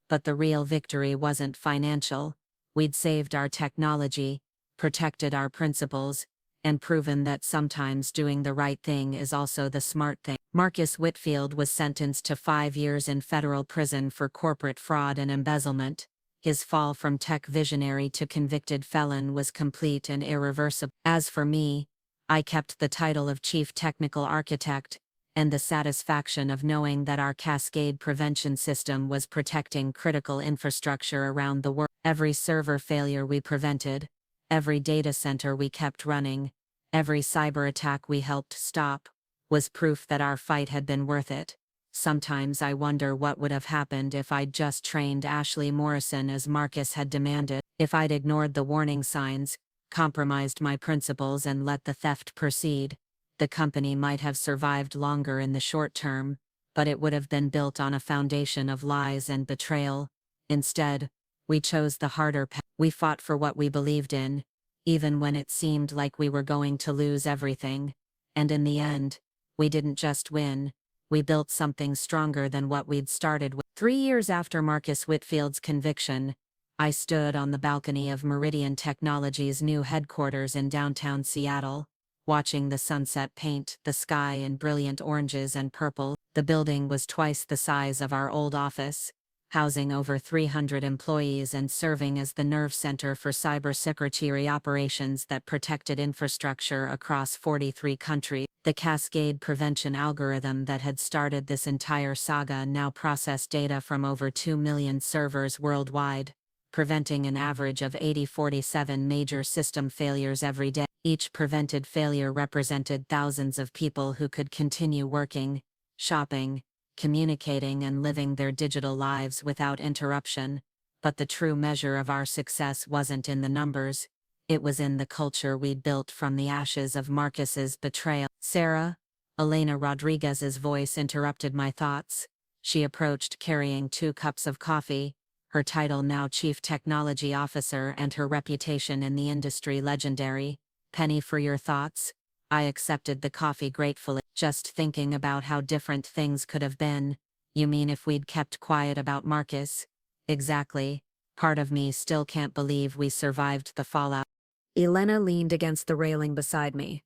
But the real victory wasn't financial. We'd saved our technology, protected our principles, and proven that sometimes doing the right thing is also the smart thing. Marcus Whitfield was sentenced to 5 years in federal prison for corporate fraud and embezzlement. His fall from tech visionary to convicted felon was complete and irreversible. As for me, I kept the title of Chief Technical Architect, and the satisfaction of knowing that our cascade prevention system was protecting critical infrastructure around the world. Every server failure we prevented, every data center we kept running, every cyber attack we helped stop, was proof that our fight had been worth it. Sometimes I wonder what would have happened if I'd just trained Ashley Morrison as Marcus had demanded. If I'd ignored the warning signs, compromised my principles and let the theft proceed, the company might have survived longer in the short term, but it would have been built on a foundation of lies and betrayal. Instead, we chose the harder path. We fought for what we believed in, even when it seemed like we were going to lose everything. And in the end, we didn't just win, we built something stronger than what we'd started with. 3 years after Marcus Whitfield's conviction, I stood on the balcony of Meridian Technologies' new headquarters in downtown Seattle, watching the sunset paint the sky in brilliant oranges and purple. The building was twice the size of our old office, housing over 300 employees and serving as the nerve center for cybersecurity operations that protected infrastructure across 43 countries. The cascade prevention algorithm that had started this entire saga now processed data from over 2 million servers worldwide, preventing an average of 47 major system failures every day. Each prevented failure represented thousands of people who could continue working, shopping, communicating and living their digital lives without interruption. But the true measure of our success wasn't in the numbers, it was in the culture we'd built from the ashes of Marcus's betrayal. "Sarah," Elena Rodriguez's voice interrupted my thoughts. She approached carrying 2 cups of coffee, her title now Chief Technology Officer and her reputation in the industry legendary. "Penny for your thoughts?" I accepted the coffee gratefully, just thinking about how different things could have been. You mean if we'd kept quiet about Marcus? Exactly. Part of me still can't believe we survived the fallout. Elena leaned against the railing beside me.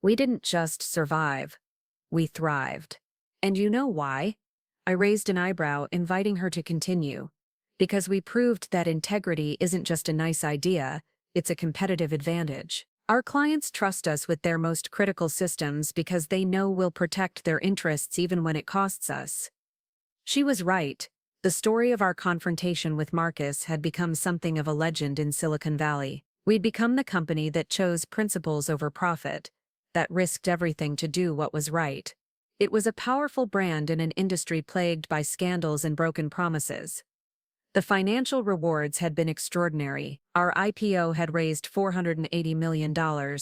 We didn't just survive. We thrived. And you know why? I raised an eyebrow, inviting her to continue. Because we proved that integrity isn't just a nice idea, it's a competitive advantage. Our clients trust us with their most critical systems because they know we'll protect their interests even when it costs us. She was right. The story of our confrontation with Marcus had become something of a legend in Silicon Valley. We'd become the company that chose principles over profit, that risked everything to do what was right. It was a powerful brand in an industry plagued by scandals and broken promises. The financial rewards had been extraordinary. Our IPO had raised $480 million,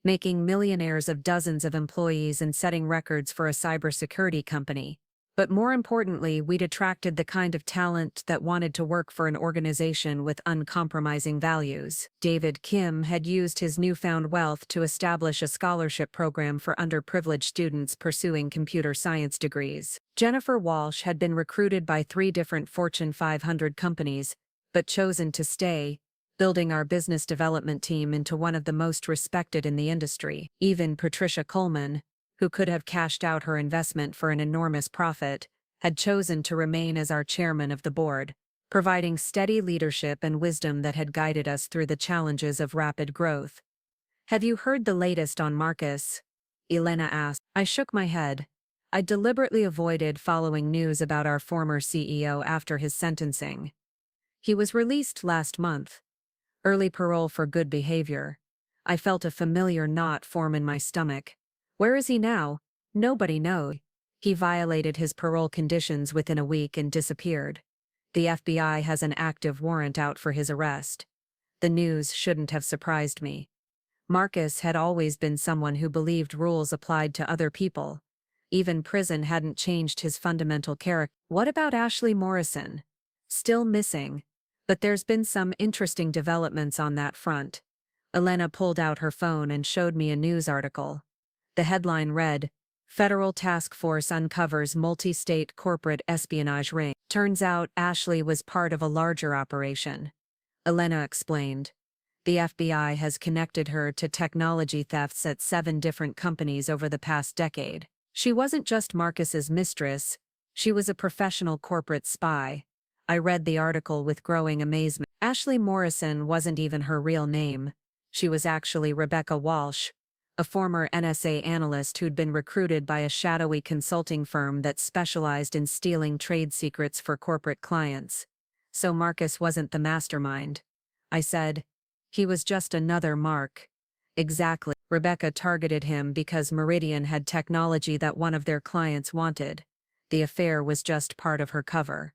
making millionaires of dozens of employees and setting records for a cybersecurity company. But more importantly, we'd attracted the kind of talent that wanted to work for an organization with uncompromising values. David Kim had used his newfound wealth to establish a scholarship program for underprivileged students pursuing computer science degrees. Jennifer Walsh had been recruited by 3 different Fortune 500 companies, but chosen to stay, building our business development team into one of the most respected in the industry. Even Patricia Coleman, who could have cashed out her investment for an enormous profit, had chosen to remain as our chairman of the board, providing steady leadership and wisdom that had guided us through the challenges of rapid growth. "Have you heard the latest on Marcus?" Elena asked. I shook my head. I deliberately avoided following news about our former CEO after his sentencing. He was released last month. Early parole for good behavior. I felt a familiar knot form in my stomach. Where is he now? Nobody knows. He violated his parole conditions within a week and disappeared. The FBI has an active warrant out for his arrest. The news shouldn't have surprised me. Marcus had always been someone who believed rules applied to other people. Even prison hadn't changed his fundamental character. What about Ashley Morrison? Still missing. But there's been some interesting developments on that front. Elena pulled out her phone and showed me a news article. The headline read, "Federal Task Force Uncovers Multi-State Corporate Espionage Ring." Turns out Ashley was part of a larger operation. Elena explained. The FBI has connected her to technology thefts at 7 different companies over the past decade. She wasn't just Marcus's mistress, she was a professional corporate spy. I read the article with growing amazement. Ashley Morrison wasn't even her real name. She was actually Rebecca Walsh, a former NSA analyst who'd been recruited by a shadowy consulting firm that specialized in stealing trade secrets for corporate clients. So Marcus wasn't the mastermind. I said. He was just another Mark. Exactly. Rebecca targeted him because Meridian had technology that one of their clients wanted. The affair was just part of her cover.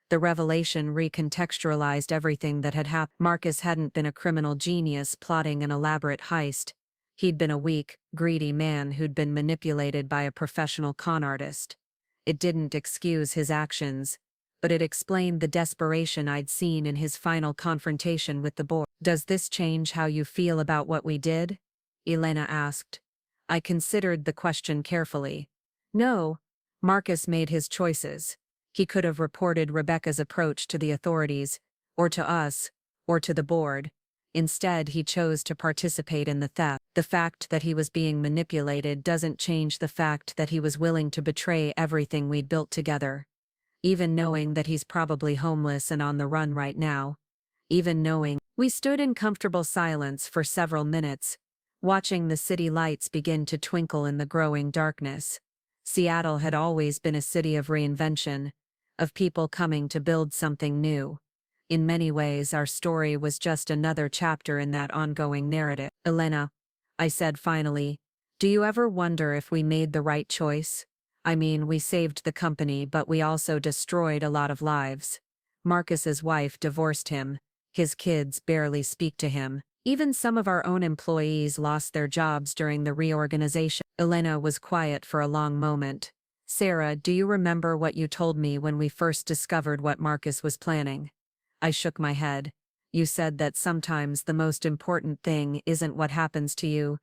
The revelation recontextualized everything that had happened. Marcus hadn't been a criminal genius plotting an elaborate heist. He'd been a weak, greedy man who'd been manipulated by a professional con artist. It didn't excuse his actions, but it explained the desperation I'd seen in his final confrontation with the board. "Does this change how you feel about what we did?" Elena asked. I considered the question carefully. No, Marcus made his choices. He could have reported Rebecca's approach to the authorities, or to us, or to the board. Instead, he chose to participate in the theft. The fact that he was being manipulated doesn't change the fact that he was willing to betray everything we'd built together. Even knowing that he's probably homeless and on the run right now. Even knowing. We stood in comfortable silence for several minutes, watching the city lights begin to twinkle in the growing darkness. Seattle had always been a city of reinvention, of people coming to build something new. In many ways, our story was just another chapter in that ongoing narrative. "Elena," I said finally, "do you ever wonder if we made the right choice? I mean, we saved the company, but we also destroyed a lot of lives. Marcus's wife divorced him. His kids barely speak to him. Even some of our own employees lost their jobs during the reorganization." Elena was quiet for a long moment. "Sarah, do you remember what you told me when we first discovered what Marcus was planning?" I shook my head. "You said that sometimes the most important thing isn't what happens to you,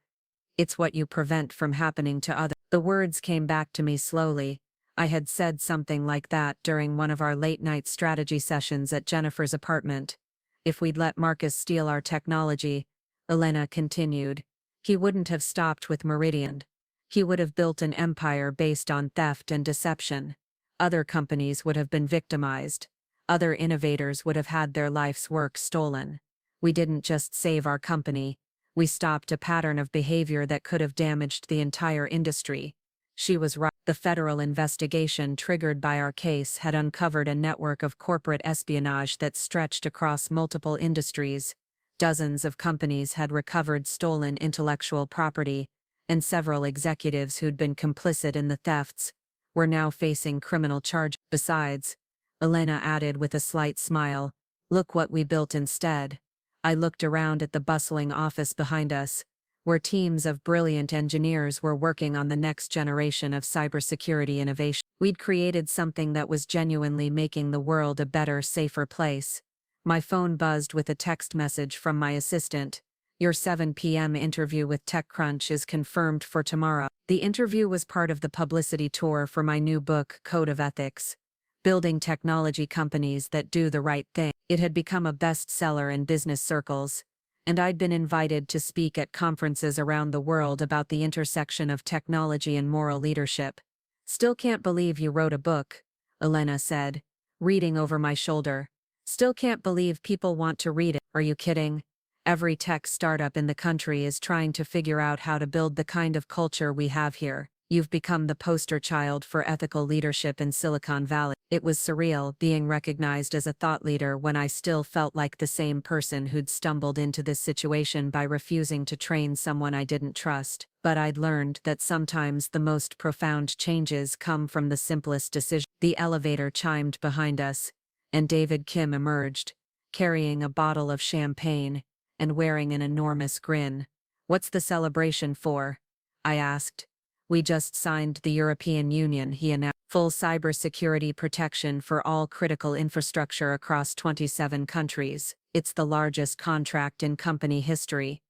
It's what you prevent from happening to others. The words came back to me slowly. I had said something like that during one of our late-night strategy sessions at Jennifer's apartment. If we'd let Marcus steal our technology, Elena continued, he wouldn't have stopped with Meridian. He would have built an empire based on theft and deception. Other companies would have been victimized. Other innovators would have had their life's work stolen. We didn't just save our company. We stopped a pattern of behavior that could have damaged the entire industry. She was right. The federal investigation triggered by our case had uncovered a network of corporate espionage that stretched across multiple industries. Dozens of companies had recovered stolen intellectual property, and several executives who'd been complicit in the thefts were now facing criminal charges. Besides, Elena added with a slight smile, look what we built instead. I looked around at the bustling office behind us, where teams of brilliant engineers were working on the next generation of cybersecurity innovation. We'd created something that was genuinely making the world a better, safer place. My phone buzzed with a text message from my assistant. Your 7 p.m. interview with TechCrunch is confirmed for tomorrow. The interview was part of the publicity tour for my new book, Code of Ethics. Building technology companies that do the right thing. It had become a bestseller in business circles, and I'd been invited to speak at conferences around the world about the intersection of technology and moral leadership. Still can't believe you wrote a book, Elena said, reading over my shoulder. Still can't believe people want to read it. Are you kidding? Every tech startup in the country is trying to figure out how to build the kind of culture we have here. You've become the poster child for ethical leadership in Silicon Valley. It was surreal being recognized as a thought leader when I still felt like the same person who'd stumbled into this situation by refusing to train someone I didn't trust. But I'd learned that sometimes the most profound changes come from the simplest decisions. The elevator chimed behind us, and David Kim emerged, carrying a bottle of champagne and wearing an enormous grin. What's the celebration for? I asked. We just signed the European Union, he announced. Full cybersecurity protection for all critical infrastructure across 27 countries. It's the largest contract in company history.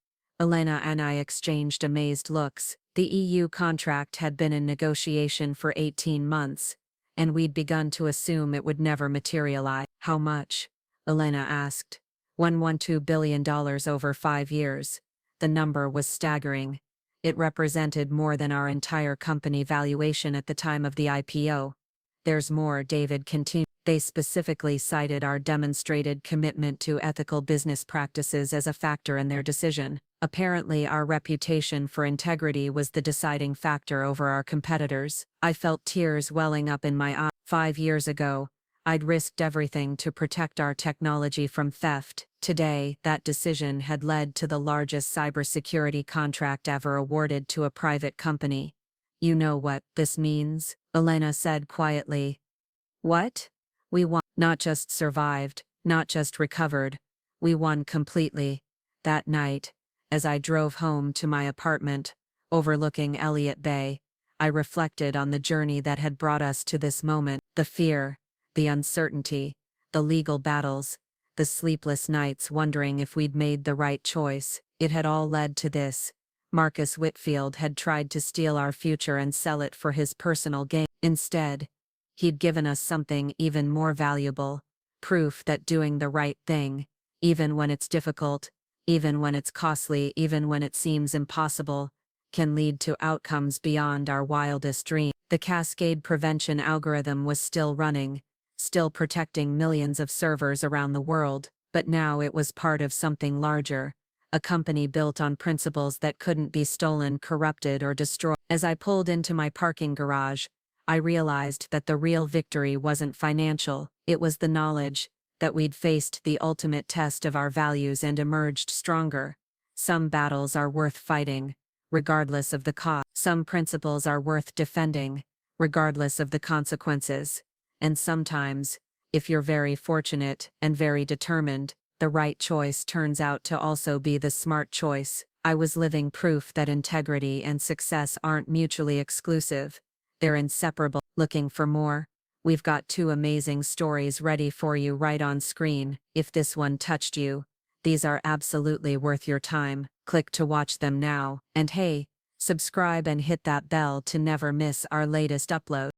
Elena and I exchanged amazed looks. The EU contract had been in negotiation for 18 months, and we'd begun to assume it would never materialize. How much? Elena asked. $1.2 billion over 5 years. The number was staggering. It represented more than our entire company valuation at the time of the IPO. There's more, David continued. They specifically cited our demonstrated commitment to ethical business practices as a factor in their decision. Apparently, our reputation for integrity was the deciding factor over our competitors. I felt tears welling up in my eyes. 5 years ago, I'd risked everything to protect our technology from theft. Today, that decision had led to the largest cybersecurity contract ever awarded to a private company. You know what this means? Elena said quietly. What? We won. Not just survived, not just recovered. We won completely. That night, as I drove home to my apartment, overlooking Elliott Bay, I reflected on the journey that had brought us to this moment. The fear, the uncertainty, the legal battles, the sleepless nights wondering if we'd made the right choice. It had all led to this. Marcus Whitfield had tried to steal our future and sell it for his personal gain. Instead, he'd given us something even more valuable, proof that doing the right thing, even when it's difficult, even when it's costly, even when it seems impossible, can lead to outcomes beyond our wildest dreams. The cascade prevention algorithm was still running, still protecting millions of servers around the world, but now it was part of something larger, a company built on principles that couldn't be stolen, corrupted, or destroyed. As I pulled into my parking garage, I realized that the real victory wasn't financial. It was the knowledge that we'd faced the ultimate test of our values and emerged stronger. Some battles are worth fighting, regardless of the cost. Some principles are worth defending, regardless of the consequences. And sometimes, if you're very fortunate and very determined, the right choice turns out to also be the smart choice. I was living proof that integrity and success aren't mutually exclusive. They're inseparable. Looking for more? We've got 2 amazing stories ready for you right on screen. If this one touched you, these are absolutely worth your time. Click to watch them now. And hey, Subscribe and hit that bell to never miss our latest upload.